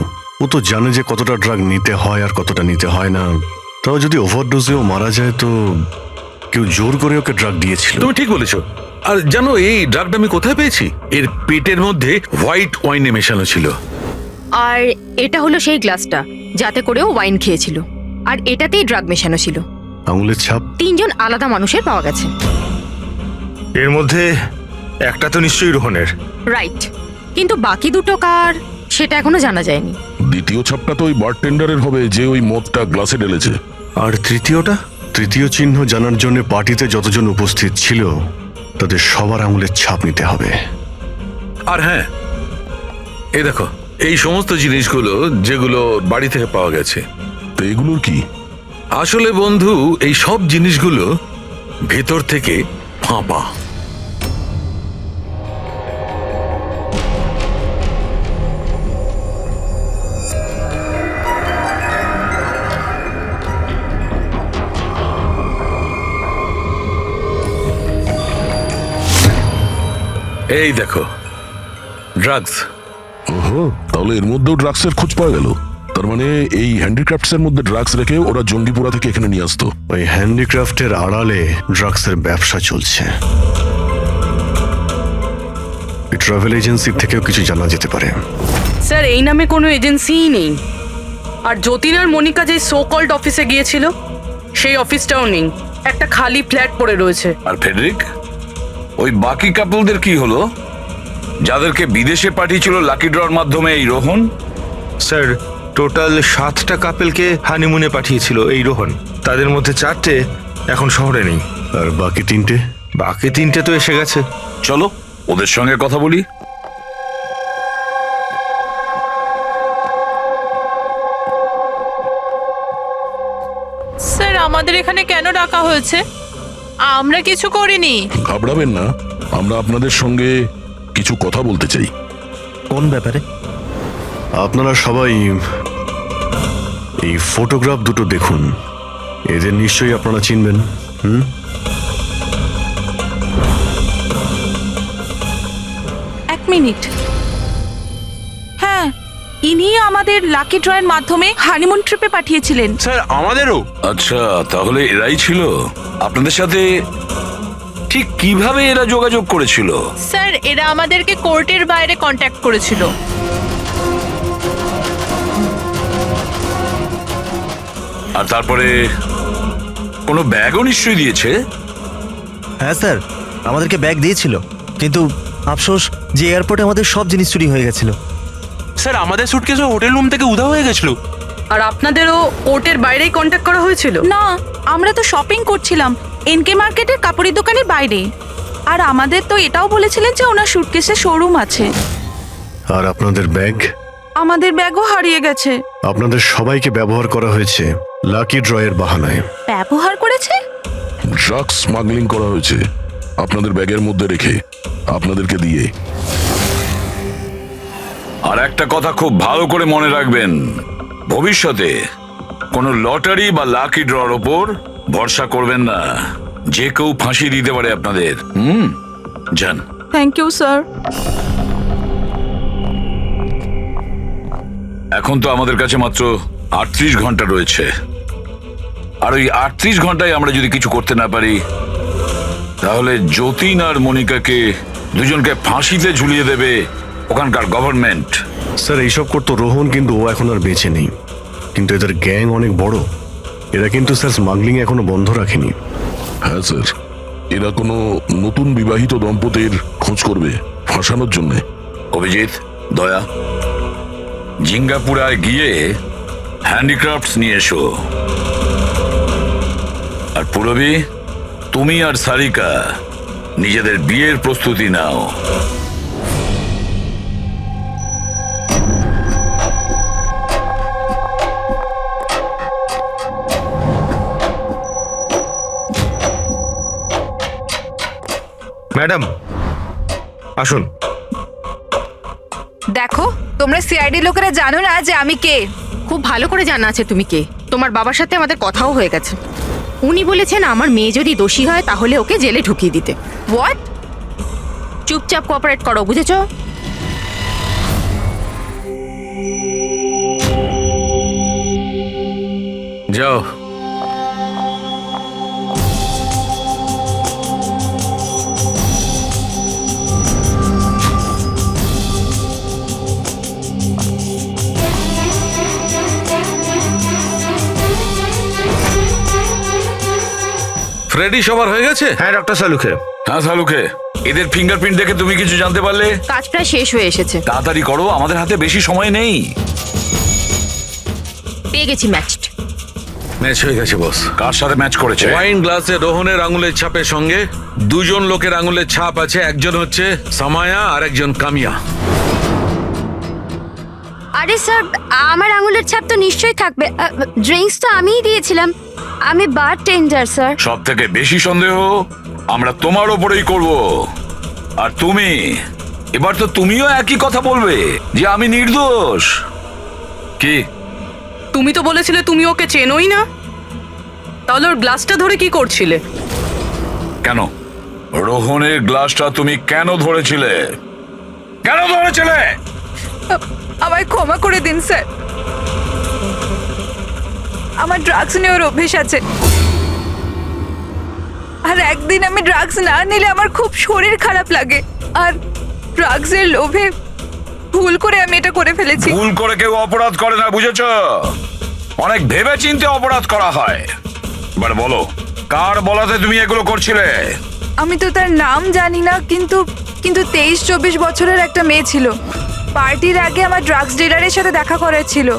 ও তো জানে যে কতটা ড্রাগ নিতে হয় আর কতটা নিতে হয় না। তাও যদি ওভারডোজেও মারা যায় তো কেউ জোর করে ওকে ড্রাগ দিয়েছিল। তুমি ঠিক বলেছো। আর জানো এই ড্রাগটা আমি কোথায় পেয়েছি? এর পেটের মধ্যে হোয়াইট ওয়াইনে মেশানো ছিল। আর এটা হলো সেই গ্লাসটা যাতে করেও ওয়াইন খেয়েছিল, আর এটাতেই ড্রাগ মেশানো ছিল। আঙুলের ছাপ 3 জন আলাদা মানুষের পাওয়া গেছে। এর মধ্যে একটা তো নিশ্চয়ই রোহনের। রাইট, কিন্তু বাকি দুটো কার সেটা এখনো জানা যায়নি। দ্বিতীয় ছাপটা তো ওই বারটেন্ডারের হবে যে ওই মদটা গ্লাসে ঢেলেছে। আর তৃতীয়টা? তৃতীয় চিহ্ন জানার জন্য পার্টিতে যতজন উপস্থিত ছিল তাদের সবার আঙুলের ছাপ নিতে হবে। আর হ্যাঁ, এই দেখো এই সমস্ত জিনিসগুলো যেগুলো বাড়ি থেকে পাওয়া গেছে। তো এগুলোর কি? আসলে বন্ধু, এই সব জিনিসগুলো ভেতর থেকে ফাঁপা। এই দেখো ড্রাগস। ওহো, তাহলে এর মধ্যেও ড্রাগসের খোঁজ পাওয়া গেল। তার মানে এই হ্যান্ডিক্রাফটস এর মধ্যে ড্রাগস রেখে ওরা জঙ্গিপুরা থেকে এখানে নিয়ে আসতো। ওই হ্যান্ডিক্রাফটের আড়ালে ড্রাগসের ব্যবসা চলছে। ট্রাভেল এজেন্সি থেকেও কিছু জানা যেতে পারে। স্যার এই নামে কোনো এজেন্সিই নেই। আর যতীন আর মনিকা যে সো কল্ড অফিসে গিয়েছিল সেই অফিসটাও নেই, একটা খালি ফ্ল্যাট পড়ে রয়েছে। আর ফেডরিক, ওই বাকি কাপলদের কি হলো যাদেরকে বিদেশে পাঠিয়েছিল লাকি ড্রর মাধ্যমে এই রোহন? স্যার টোটাল 7টা কাপেলকে হানিমুনে পাঠিয়েছিল এই রোহন। তাদের মধ্যে 4টে এখন শহরে নেই। আর বাকি 3টে? বাকি 3টে তো এসে গেছে। চলো ওদের সঙ্গে কথা বলি। স্যার আমাদের এখানে কেন ডাকা হয়েছে? আমরা কিছু করিনি। ঘাবড়াবেন না, আমরা আপনাদের সঙ্গে কিছু কথা বলতে চাই। কোন ব্যাপারে? আপনারা সবাই এই ফটোগ্রাফ দুটো দেখুন। এদের নিশ্চয়ই আপনারা চিনবেন। এক মিনিট। হ্যাঁ, ইনি আমাদের লাকি ড্রয়ের মাধ্যমে হানিমুন ট্রিপে পাঠিয়েছিলেন। স্যার আমাদেরও। আচ্ছা, তাহলে এরাই ছিল আপনাদের সাথে। ঠিক কিভাবে এরা যোগাযোগ করেছিল? স্যার এরা আমাদেরকে কোর্টের বাইরে কন্ট্যাক্ট করেছিল। আর তারপরে কোনো ব্যাগও নিশ্চয়ই দিয়েছে। হ্যাঁ স্যার, আমাদেরকে ব্যাগ দিয়েছিল, কিন্তু আফসোস যে এয়ারপোর্টে আমাদের সব জিনিস চুরি হয়ে গেছিল। স্যার আমাদের সুটকেসও হোটেল রুম থেকে উধাও হয়ে গেছিল। আর আপনাদেরও কোর্টের বাইরেই কন্ট্যাক্ট করা হয়েছিল? না, আমরা তো শপিং করছিলাম এনকে মার্কেটের কাপড়ের দোকানের বাইরে। আর আমাদের তো এটাও বলেছিলেন যে ওনার সুটকেসে শোরুম আছে। আর আপনাদের ব্যাগ? আমাদের ব্যাগও হারিয়ে গেছে। আপনাদের সবাইকে ব্যবহার করা হয়েছে লাকি ড্রয়ের বাহানায়। ব্যবহার করেছে? ড্রাগস স্মাগলিং করা হয়েছে আপনাদের ব্যাগের মধ্যে রেখে আপনাদেরকে দিয়ে। আর একটা কথা খুব ভালো করে মনে রাখবেন, ভবিষ্যতে কোনো লটারি বা লাকি ড্রর ওপর ভরসা করবেন না। যে কেউ ফাঁসি দিতে পারে আপনাদের। যান। Thank you sir. এখন তো আমাদের কাছে মাত্র 38 ঘন্টা রয়েছে। আর ওই 38 ঘন্টায় আমরা যদি কিছু করতে না পারি তাহলে যতীন আর মনিকাকে দুজনকে ফাঁসিতে ঝুলিয়ে দেবে ওখানকার গভর্নমেন্ট। স্যার এইসব করতো রোহন, কিন্তু ও এখন আর বেঁচে নেই। কিন্তু এদের গ্যাং অনেক বড়। এরা কিন্তু স্যার স্মাগলিং এখনো বন্ধ রাখেনি। হ্যাঁ স্যার, এরা কোনো নতুন বিবাহিত দম্পতির খোঁজ করবে ফাঁসানোর জন্য। অভিজিৎ, দয়া, জিঙ্গাপুরায় গিয়ে হ্যান্ডিক্রাফটস নিয়ে এসো। আর পুরবী, তুমি আর সারিকা নিজেদের বিয়ের প্রস্তুতি নাও। ম্যাডাম আসুন। দেখো, তোমরা সিআইডি লোকেরা জানো না যে আমি কে। খুব ভালো করে জানা আছে তুমি কে। তোমার বাবার সাথে আমাদের কথাও হয়ে গেছে। উনি বলেছেন আমার মেয়ে যদি দোষী হয় তাহলে ওকে জেলে ঢুকিয়ে দিতে। হোয়াট? চুপচাপ কোঅপারেট করো, বুঝেছো? যাও। ফ্রেডি সবার হয়ে গেছে? হ্যাঁ ডক্টর সালুখে। হ্যাঁ সালুকে, এদের ফিঙ্গারপ্রিন্ট দেখে তুমি কিছু জানতে পারলে? কাজ প্রায় শেষ হয়ে এসেছে। তাড়াতাড়ি করো, আমাদের হাতে বেশি সময় নেই। পেয়ে গেছি ম্যাচড। ম্যাচ হয়ে গেছে বস। কার সাথে ম্যাচ করেছে? ওয়াইন গ্লাসে রোহনের আঙুলের ছাপের সঙ্গে দুজন লোকের আঙুলের ছাপ আছে। একজন হচ্ছে সামায়া আর একজন কামিয়া। আরে স্যার, আমার আঙুলের ছাপ তো নিশ্চয়ই থাকবে। ড্রিঙ্কস তো আমিই দিয়েছিলাম। আমি বার টেন্ডার স্যার। সব থেকে বেশি সন্দেহ আমরা তোমার ওপরেই করব। আর তুমি, এবার তো তুমিও একই কথা বলবে যে আমি নির্দোষ। কি? তুমি তো বলেছিলে তুমি ওকে চেনোই না, তাহলে ওর গ্লাসটা ধরে কি করছিলে? কেন রোহনের গ্লাসটা তুমি কেন ধরেছিলে? কেন ধরেছিলে? আমায় ক্ষমা করে দিন স্যার। আমার ড্রাগস নেওয়ার অভ্যেস আছে, আর একদিন আমি ড্রাগস না নিলে আমার খুব শরীর খারাপ লাগে। আর ড্রাগসের লোভে ভুল করে আমি এটা করে ফেলেছি। ভুল করে কেউ অপরাধ করে না, বুঝেছো? অনেক ভেবে চিন্তে অপরাধ করা হয়। এবার বলো, কার বলাতে তুমি এগুলো করছিলে? আমি তো তার নাম জানি না, কিন্তু 23-24 বছরের একটা মেয়ে ছিল। পার্টির আগে আমার ড্রাগস ডিলারের সাথে দেখা করার ছিল,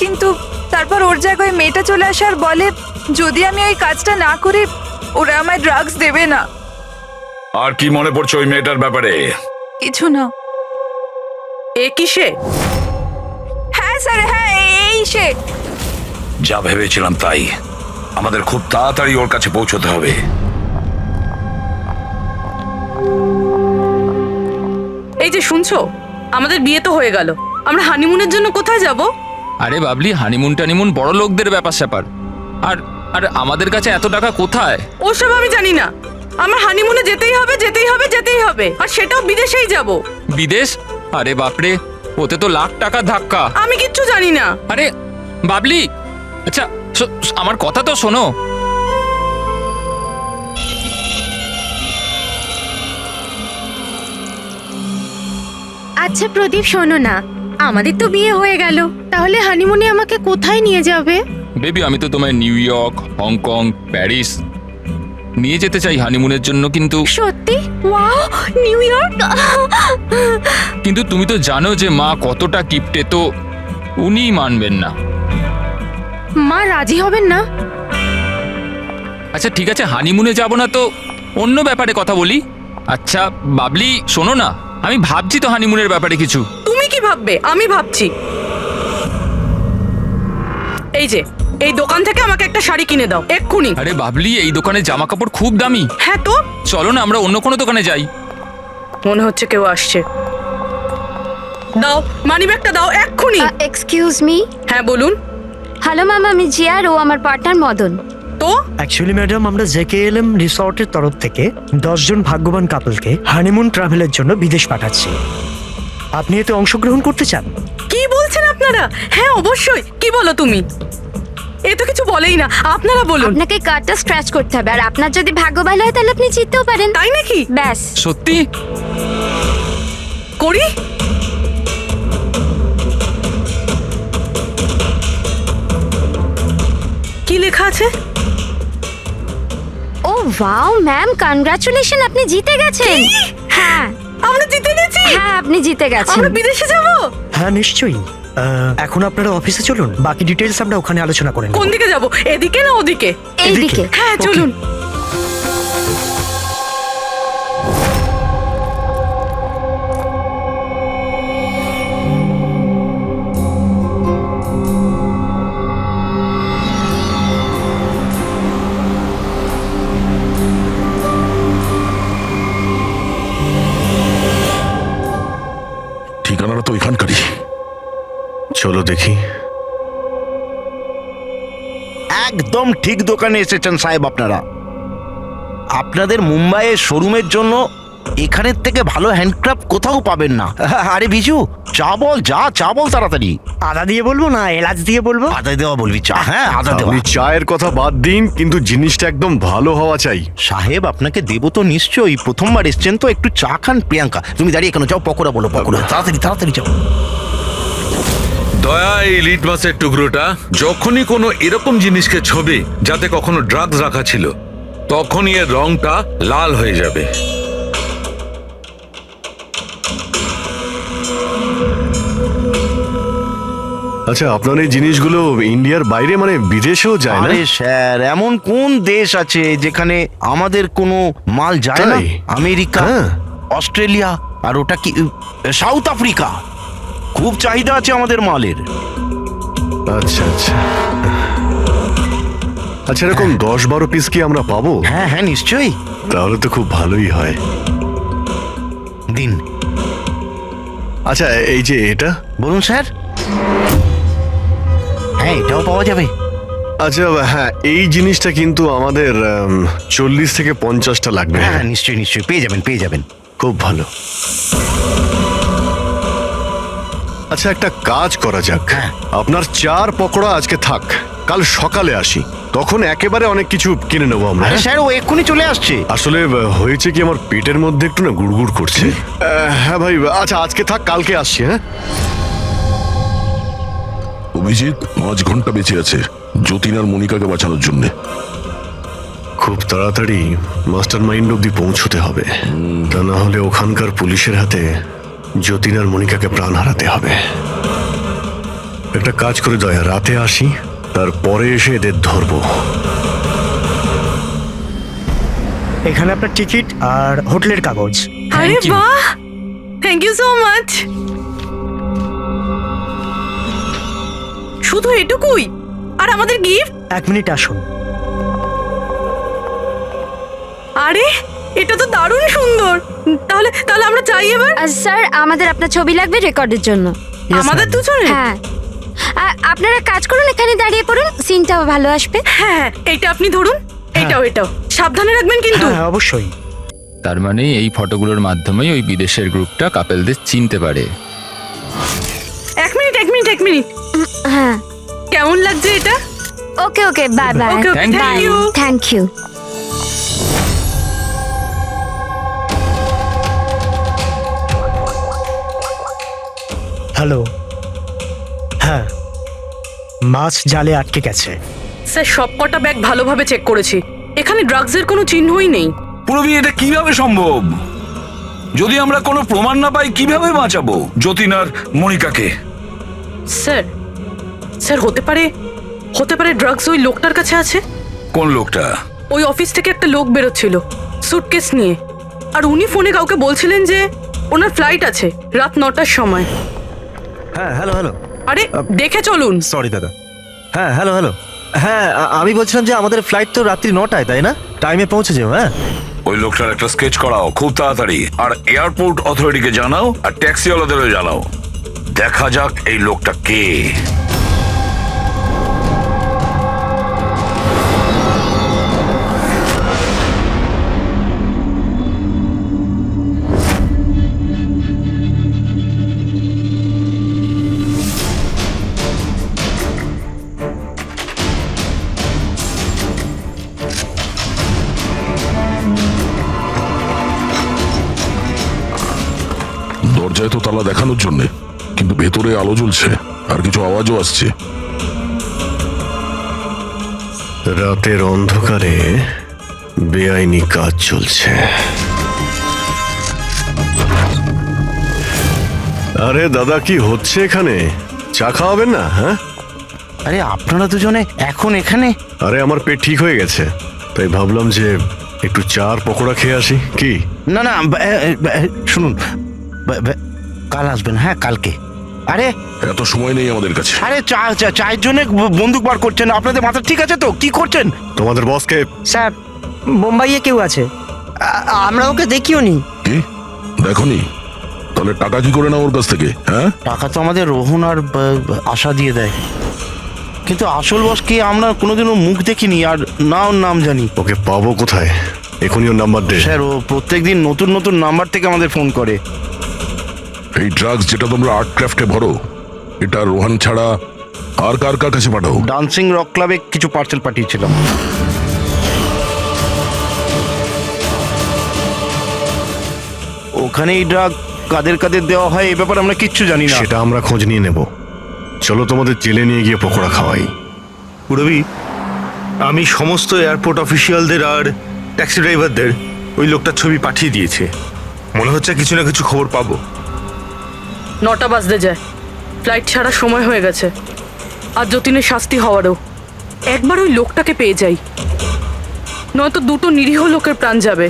কিন্তু তারপর ওর জায়গায় মেয়েটা চলে আসার বলে যদি আমি ওই কাজটা না করি ওরা আমায় ড্রাগস দেবে না। আর কি মনে পড়ছে ওই মেয়েটার ব্যাপারে? কিছু না। এ কি সে? হ্যাঁ স্যার, হ্যাঁ এই সে। যা ভেবেছিলাম তাই। আমাদের খুব তাড়াতাড়ি ওর কাছে পৌঁছতে হবে। এই যে শুনছো, আমাদের বিয়ে তো হয়ে গেল, আমরা হানিমুনের জন্য কোথায় যাব? আরে বাবলি, হানিমুন টানিমুন বড় লোকদের ব্যাপার স্যাপার। আর আর আমাদের কাছে এত টাকা কোথায়? ওসব আমি জানি না। আমার হানিমুনে যেতেই হবে, যেতেই হবে, যেতেই হবে, আর সেটাও বিদেশেই যাব। বিদেশ? আরে বাপরে, ওতে তো লাখ টাকার ধাক্কা। আমি কিচ্ছু জানি না। আরে বাবলি, আচ্ছা আমার কথা তো শোনো। আচ্ছা প্রদীপ, শোনো না, আমাদের তো বিয়ে হয়ে গেল, তাহলে হানিমুনে আমাকে কোথায় নিয়ে যাবে? বেবি, আমি তো তোমায় নিউ ইয়র্ক, হংকং, প্যারিস নিয়ে যেতে চাই হানিমুনের জন্য, কিন্তু সত্যি? Wow, new York! কিন্তু তুমি তো জানো যে মা কতটা কিপটে, তো উনি মানবেন না। মা রাজি হবেন না? আচ্ছা ঠিক আছে, হানিমুনে যাব না তো অন্য ব্যাপারে কথা বলি। আচ্ছা বাবলি শোনো না, আমি ভাবছি তো হানিমুনের ব্যাপারে কিছু। তুমি কি ভাববে? আমি ভাবছি। এই যে এই দোকান থেকে আমাকে একটা শাড়ি কিনে দাও এক্ষুনি। আরে বাবলি, এই দোকানের জামা কাপড় খুব দামি। হ্যাঁ তো চলো না আমরা অন্য কোনো দোকানে যাই। মনে হচ্ছে কেউ আসছে। দাও মানিব্যাগটা, দাও এক্ষুনি। Excuse me. হ্যাঁ বলুন। হ্যালো ম্যাম, আমি জিয়া আর ও আমার পার্টনার মদন। তো অ্যাকচুয়ালি ম্যাডাম, আমরা জেকেএলএম রিসর্টের তরফ থেকে 10 জন ভাগ্যবান কাপলকে হানিমুন ট্রাভেলের জন্য বিদেশ পাঠাচ্ছি। আপনি এতে অংশগ্রহণ করতে চান? কি বলছেন আপনারা? হ্যাঁ অবশ্যই। কি বলো তুমি? এ তো কিছু বলেই না। আপনারা বলুন। আপনাকে কার্ডটা স্ক্র্যাচ করতে হবে, আর আপনার যদি ভাগ্য ভালো হয় তাহলে আপনি জিততেও পারেন। তাই নাকি? ব্যাস। সত্যি? করি। কি লেখা আছে? ও ওয়াও ম্যাম, কনগ্রাচুলেশন, আপনি জিতে গেছেন। হ্যাঁ আমরা জিতে গেছি। হ্যাঁ আপনি জিতে গেছেন। আমরা বিদেশে যাব? হ্যাঁ নিশ্চয়ই। এখন আপনারা অফিসে চলুন, বাকি ডিটেইলস আমরা ওখানে আলোচনা করে নেব। কোন দিকে যাব? এদিকে না ওদিকে? এইদিকে। হ্যাঁ চলুন। তো এখানকারই। চলো দেখি। একদম ঠিক দোকানে এসেছেন সাহেব আপনারা। আপনাদের মুম্বাইয়ের শোরুমের জন্য এখানের থেকে ভালো হ্যান্ডক্রাফট কোথাও পাবেন না। আরে বিজু, চা বল, চা বল তাড়াতাড়ি। আদা দিয়ে বলবো না এলাচ দিয়ে বলবো? আদা দেওয়া বলবি চা? হ্যাঁ, আদা দেওয়া। আপনি চায়ের কথা বাদ দিন, কিন্তু জিনিসটা একদম ভালো হওয়া চাই। সাহেব আপনাকে দেবো তো নিশ্চয়ই, প্রথমবার এসছেন তো, একটু চা খান। প্রিয়াঙ্কা তুমি দাঁড়িয়ে কেন, যাও পকোড়া বলো, পকোড়া তাড়াতাড়ি যাও। দয়া, এই লিটমাসের টুকরোটা যখনই কোনো এরকম জিনিসকে ছবি যাতে কখনো ড্রাগস রাখা ছিল, তখনই এর রংটা লাল হয়ে যাবে। আচ্ছা, আপনার এই জিনিসগুলো ইন্ডিয়ার বাইরে মানে বিদেশেও যায় না? আরে স্যার, এমন কোন দেশ আছে যেখানে আমাদের কোনো মাল যায় না? তাই? আমেরিকা, হ্যাঁ। অস্ট্রেলিয়া, আর ওটা কি সাউথ আফ্রিকা। খুব চাহিদা আছে আমাদের মালের। আচ্ছা আচ্ছা আচ্ছা, এরকম 10-12 পিস কি আমরা পাবো? হ্যাঁ হ্যাঁ, নিশ্চয়ই। তাহলে তো খুব ভালোই হয়। দিন। আচ্ছা, এই যে এটা বলুন স্যার। হ্যাঁ, এটাও পাওয়া যাবে। আচ্ছা হ্যাঁ, এই জিনিসটা কিন্তু আমাদের 40 থেকে 50টা লাগবে। হ্যাঁ নিশ্চয়ই পেয়ে যাবেন। খুব ভালো। আচ্ছা, একটা কাজ করা যাক। আপনার 4 পকোড়া আজকে থাক, কাল সকালে আসি, তখন একেবারে অনেক কিছু কিনে নেবো আমরা। আরে স্যার, ও এক্ষুনি চলে আসছে। আসলে হয়েছে কি, আমার পেটের মধ্যে একটু না গুড়গুড় করছে। হ্যাঁ ভাই, আচ্ছা আজকে থাক, কালকে আসছি। হ্যাঁ অভিজিৎ 5 ঘন্টা বেঁচে আছে যতীন আর মনিকাকে বাঁচানোর জন্য। খুব তাড়াতাড়ি মাস্টার মাইন্ড অব্দি পৌঁছতে হবে, তা না হলে ওখানকার পুলিশের হাতে যতীন আর মনিকাকে প্রাণ হারাতে হবে। একটা কাজ করে দয়া, রাতে আসি, তারপরে এসে এদের ধরবো। এখানে আপনার টিকিট আর হোটেলের কাগজ। আরে বাহ, থ্যাংক ইউ সো মাচ। শুধু এটুকুই? আর আমাদের গিফট? 1 মিনিট আসুন। আরে এটা তো দারুণ সুন্দর। তাহলে আমরা চাই এবার। স্যার, আমাদের আপনার ছবি লাগবে রেকর্ডের জন্য। আমাদের দুজনে? হ্যাঁ। আপনারা কাজ করুন, এখানে দাঁড়িয়ে পড়ুন, সিনটাও ভালো আসবে। হ্যাঁ, এইটা আপনি ধরুন, এটাও সাবধানে রাখবেন কিন্তু। হ্যাঁ অবশ্যই। তার মানে এই ফটোগুলোর মাধ্যমেই ওই বিদেশের গ্রুপটা কাপেলদের চিনতে পারে। এক মিনিট। হ্যাঁ, কেমন লাগছে এটা? Okay, bye bye. Okay, Thank you. Thank you. Hello. হ্যাঁ, মাছ জালে আটকে গেছে। স্যার, সবকটা ব্যাগ ভালোভাবে চেক করেছি, এখানে ড্রাগসের কোনো চিহ্নই নেই। পুরবি, এটা কিভাবে সম্ভব? যদি আমরা কোনো প্রমাণ না পাই কিভাবে বাঁচাবো যতীন আর মনিকাকে? স্যার হতে পারে ড্রাগস ওই লোকটার কাছে আছে। কোন লোকটা? ওই অফিস থেকে একটা লোক বেরোচ্ছিল সুটকেস নিয়ে, আর উনি ফোনে কাউকে বলছিলেন যে ওনার ফ্লাইট আছে রাত 9টার সময়। হ্যাঁ হ্যালো। আরে দেখে চলুন। সরি দাদা। হ্যাঁ হ্যালো। হ্যাঁ, আমি বলছিলাম যে আমাদের ফ্লাইট তো রাত্রি 9টায়, তাই না? টাইমে পৌঁছে যাও। হ্যাঁ, ওই লোকটার একটা স্কেচ করাও খুব তাড়াতাড়ি, আর এয়ারপোর্ট অথরিটিকে জানাও, আর ট্যাক্সিওয়ালাদেরও জানাও। দেখা যাক এই লোকটা কে। দরজায় তো তালা দেখানোর জন্য, কিন্তু ভেতরে আলো জ্বলছে আর কিছু আওয়াজও আসছে। রাতের অন্ধকারে বেআইনি কাজ চলছে। আরে দাদা, কি হচ্ছে এখানে? চা খাওয়াবেন না? হ্যাঁ, আরে আপনারা দুজনে এখন এখানে? আরে আমার পেট ঠিক হয়ে গেছে, তাই ভাবলাম যে একটু চার পকোড়া খেয়ে আসি। কি? না শুনুন, কাল আসবেন। হ্যাঁ, কালকে। আরে এত সময় নেই আমাদের কাছে। আরে চায়ের জন্য বন্দুক বার করছেন? আপনাদের মাথা ঠিক আছে তো? কি করছেন? তোমাদের বসকে? স্যার, বোম্বাইয়ে কেউ আছে, আমরা ওকে দেখিও নি। কি দেখনি? তাহলে টাকা কি করে না ওর কাছ থেকে? হ্যাঁ, টাকা তো আমাদের রোহন আর আশা দিয়ে দেয়, কিন্তু আসল বস কি আমরা কোনোদিনও মুখ দেখিনি, আর না ওর নাম জানি। ওকে পাবো কোথায়? এখনই ওর নাম্বার দে। স্যার, ও প্রত্যেকদিন নতুন নতুন নাম্বার থেকে আমাদের ফোন করে। এই ড্রাগস যেটা তোমরা আর্ট ক্রাফটে ভরো, এটা রোহান ছাড়া আর কার কার কাছে পাঠাও? ডান্সিং রক ক্লাবে কিছু পার্সেল পাঠিয়েছিলাম। ওখানে এই ড্রাগ কাদের কাদের দেওয়া হয় এই ব্যাপারে আমরা কিচ্ছু জানি না। সেটা আমরা খোঁজ নিয়ে নেব। চলো তোমাদের জেলে নিয়ে গিয়ে পকোড়া খাওয়াই। পুরবি, আমি সমস্ত এয়ারপোর্ট অফিসিয়ালদের আর ট্যাক্সি ড্রাইভারদের ওই লোকটার ছবি পাঠিয়ে দিয়েছে। মনে হচ্ছে কিছু না কিছু খবর পাবো। 9টা বাজতে যায়, ফ্লাইট ছাড়ার সময় হয়ে গেছে। আর যতীনের শাস্তি হওয়ারও। একবার ওই লোকটাকে পেয়ে যাই, নয়তো দুটো নিরীহ লোকের প্রাণ যাবে।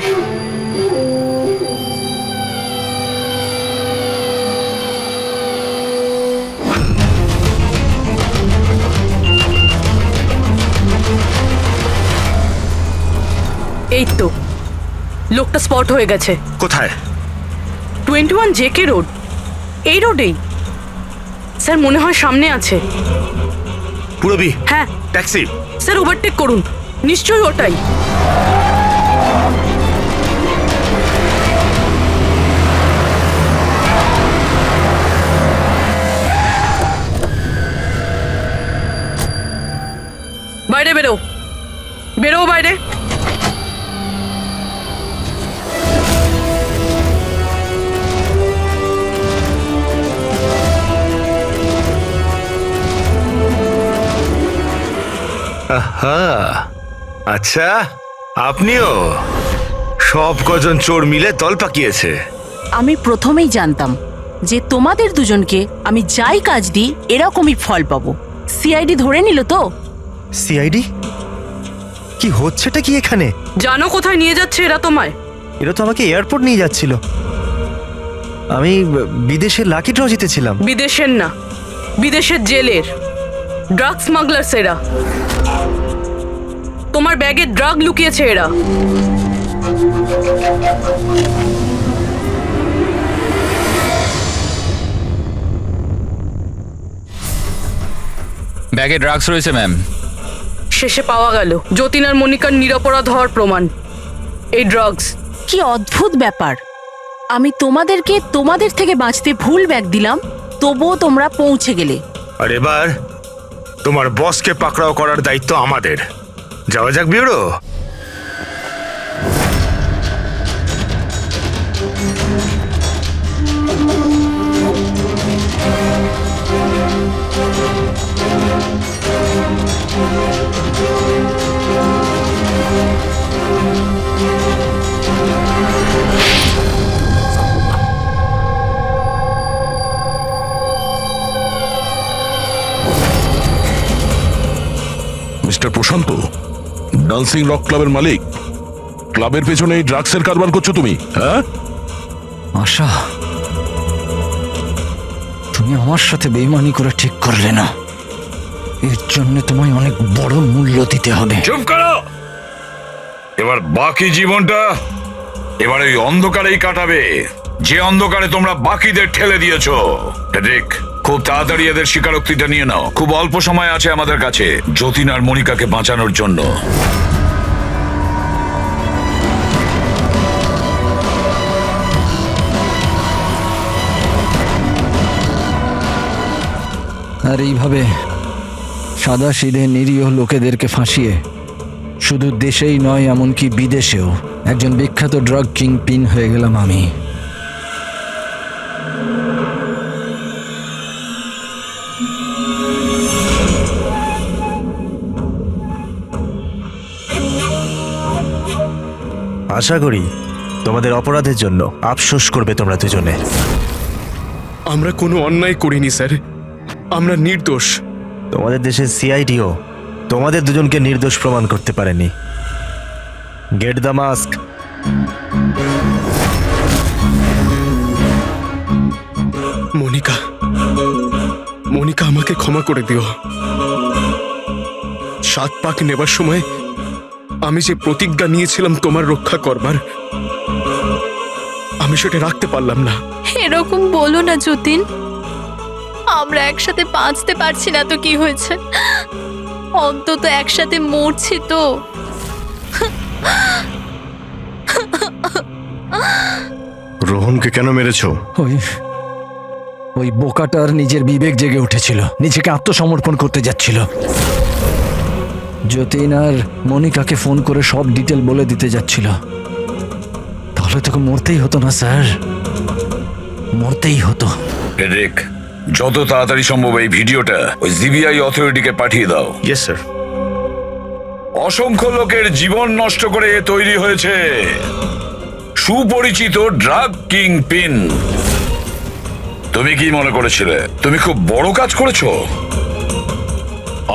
এই তো লোকটা স্পট হয়ে গেছে। কোথায়? 21 JK রোড, এই রোডেই। স্যার মনে হয় সামনে আছে। পুরবি, হ্যাঁ ট্যাক্সি। স্যার ওভারটেক করুন, নিশ্চয়ই ওটাই। বাইরে বেরো, বেরো বাইরে। আচ্ছা, আপনিও? সব কজন চোর মিলে দল পাকিয়েছে। আমি প্রথমেই জানতাম যে তোমাদের দুজনকে আমি যাই কাজ দিই এরকমই ফল পাবো। সিআইডি ধরে নিল তো? সিআইডি? কি হচ্ছেটা কি এখানে? জানো কোথায় নিয়ে যাচ্ছে এরা তোমায়? এরা তো আমাকে এয়ারপোর্ট নিয়ে যাচ্ছিল। আমি বিদেশের লাকি ড্র জিতেছিলাম। বিদেশের না, বিদেশের জেলের ড্রাগ স্মাগলার্স এরা। তোমার ব্যাগে ড্রাগ লুকিয়েছে এরা। ব্যাগে ড্রাগস রয়েছে ম্যাম। শেষে পাওয়া গেল যতীন আর মনিকার নিরপরাধ হওয়ার প্রমাণ। এই ড্রাগস। কি অদ্ভুত ব্যাপার! আমি তোমাদের থেকে বাঁচতে ভুল ব্যাগ দিলাম, তবুও তোমরা পৌঁছে গেলে। আর এবার তোমার বসকে পাকড়াও করার দায়িত্ব আমাদের। যাওয়া যাক ব্যুরো। মিস্টার প্রশান্ত, ডান্সিং রক ক্লাবের মালিক, ক্লাবের পেছনে এই ড্রাগসের কারবার করছো তুমি? হ্যাঁ আশা, তুমি আমার সাথে বেইমানি করে ঠিক করলে না। এর জন্য তোমায় অনেক বড় মূল্য দিতে হবে। চুপ করো। এবার বাকি জীবনটা এবার ওই অন্ধকারেই কাটাবে, যে অন্ধকারে তোমরা বাকিদের ঠেলে দিয়েছো। দেখ, খুব তাড়াতাড়ি এদের স্বীকারোক্তিটা নিয়ে নাও। খুব অল্প সময় আছে আমাদের কাছে যতীন আর মনিকাকে বাঁচানোর জন্য। আর এইভাবে সাদা সিধে নিরীহ লোকেদেরকে ফাঁসিয়ে শুধু দেশেই নয়, এমনকি বিদেশেও একজন বিখ্যাত ড্রাগ কিংপিন হয়ে গেলাম আমি। আশা করি তোমাদের অপরাধের জন্য আফসোস করবে তোমরা দুজনে। আমরা কোনো অন্যায় করিনি স্যার, আমরা নির্দোষ। তোমাদের দেশের সিআইডিও তোমাদের দুজনকে নির্দোষ প্রমাণ করতে পারেনি। Get the mask. Monica, Monica, আমাকে ক্ষমা করে দিও। 7 পাক নেবার সময় আমি যে প্রতিজ্ঞা নিয়েছিলাম তোমার রক্ষা করবার, আমি সেটা রাখতে পারলাম না। এরকম বলো না যতীন, আমরা একসাথে বাঁচতে পারছি না তো কি হয়েছে, অন্তত একসাথে মরছি তো। রোহনকে কেন মেরেছো? ওই বোকাটার নিজের বিবেক জেগে উঠেছিল, নিজেকে আত্মসমর্পণ করতে যাচ্ছিল। যতীন আর মনিকাকে ফোন করে সব ডিটেল বলে দিতে যাচ্ছিল। তাহলে তোকে মরতেই হতো না স্যার, মরতেই হতো। ফেডরিক, যত তাড়াতাড়ি সম্ভব এই ভিডিওটা ওই জিবিআই অথরিটিকে পাঠিয়ে দাও। Yes sir. অসংখ্য লোকের জীবন নষ্ট করে এ তৈরি হয়েছে সুপরিচিত ড্রাগ কিং পিন। তুমি কি মনে করেছিলে তুমি খুব বড় কাজ করেছো?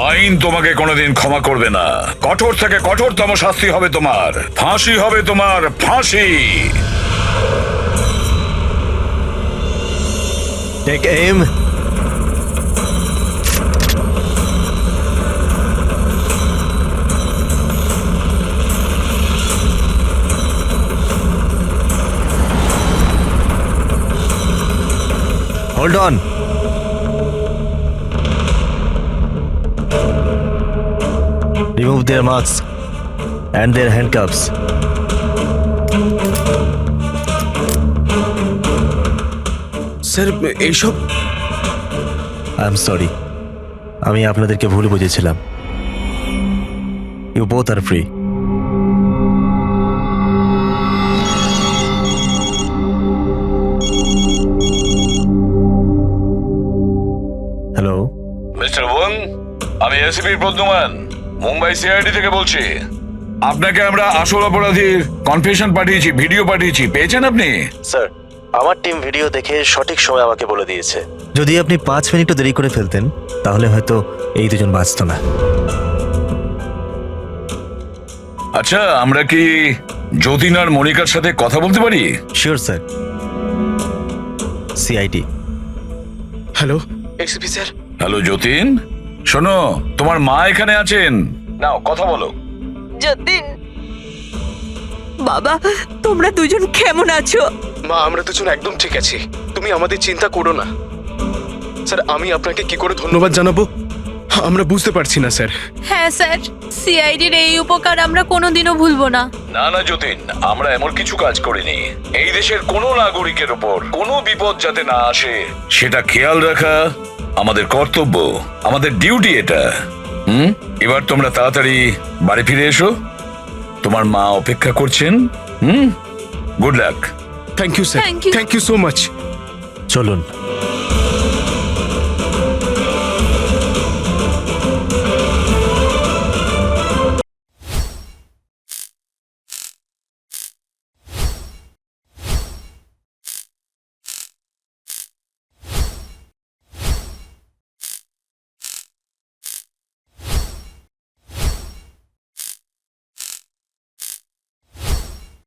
আইন তোমাকে কোনোদিন ক্ষমা করবে না। কঠোর থেকে কঠোরতম শাস্তি হবে তোমার, ফাঁসি হবে তোমার, ফাঁসি। Take M. Hold on. Remove their masks and their handcuffs. Sir এইসব I am sorry. আমি আপনাদেরকে ভুল বুঝেছিলাম। You both are free. Hello mister Wang, আমি এসিপি প্রদ্যুমান, মুম্বাই সিআইডি থেকে বলছি। আপনাকে আমরা আসল অপরাধীর কনফেশন পাঠিয়েছি, ভিডিও পাঠিয়েছি, পেয়েছেন আপনি? স্যার, আমার টিম ভিডিও দেখে সঠিক সময় আমাকে বলে দিয়েছে। যদি আপনি 5 মিনিটও দেরি করে ফেলতেন তাহলে হয়তো এই দুজন বাঁচত না। আচ্ছা, আমরা কি যতীন আর মনিকার সাথে কথা বলতে পারি? Sure sir. CID. Hello ACP sir. Hello Jatin, শোনো, তোমার মা এখানে আছেন, নাও কথা বলো। যতীন, বাবা, তোমরা দুজন কেমন আছো? মা, আমরা দুজন একদম ঠিক আছি, তুমি আমাদের চিন্তা করো না। স্যার, আমি আপনাকে কি করে ধন্যবাদ জানাবো আমরা বুঝতে পারছি না স্যার। হ্যাঁ স্যার, সিআইডির এই উপকার আমরা কোনোদিনও ভুলবো না। না না যতীন, আমরা এমন কিছু কাজ করিনি। এই দেশের কোনো নাগরিকের উপর কোনো বিপদ যাতে না আসে সেটা খেয়াল রাখা আমাদের কর্তব্য, আমাদের ডিউটি এটা। এবার তোমরা তাড়াতাড়ি বাড়ি ফিরে এসো, তোমার মা অপেক্ষা করছেন। Good luck. Thank you sir, thank you so much. চলুন।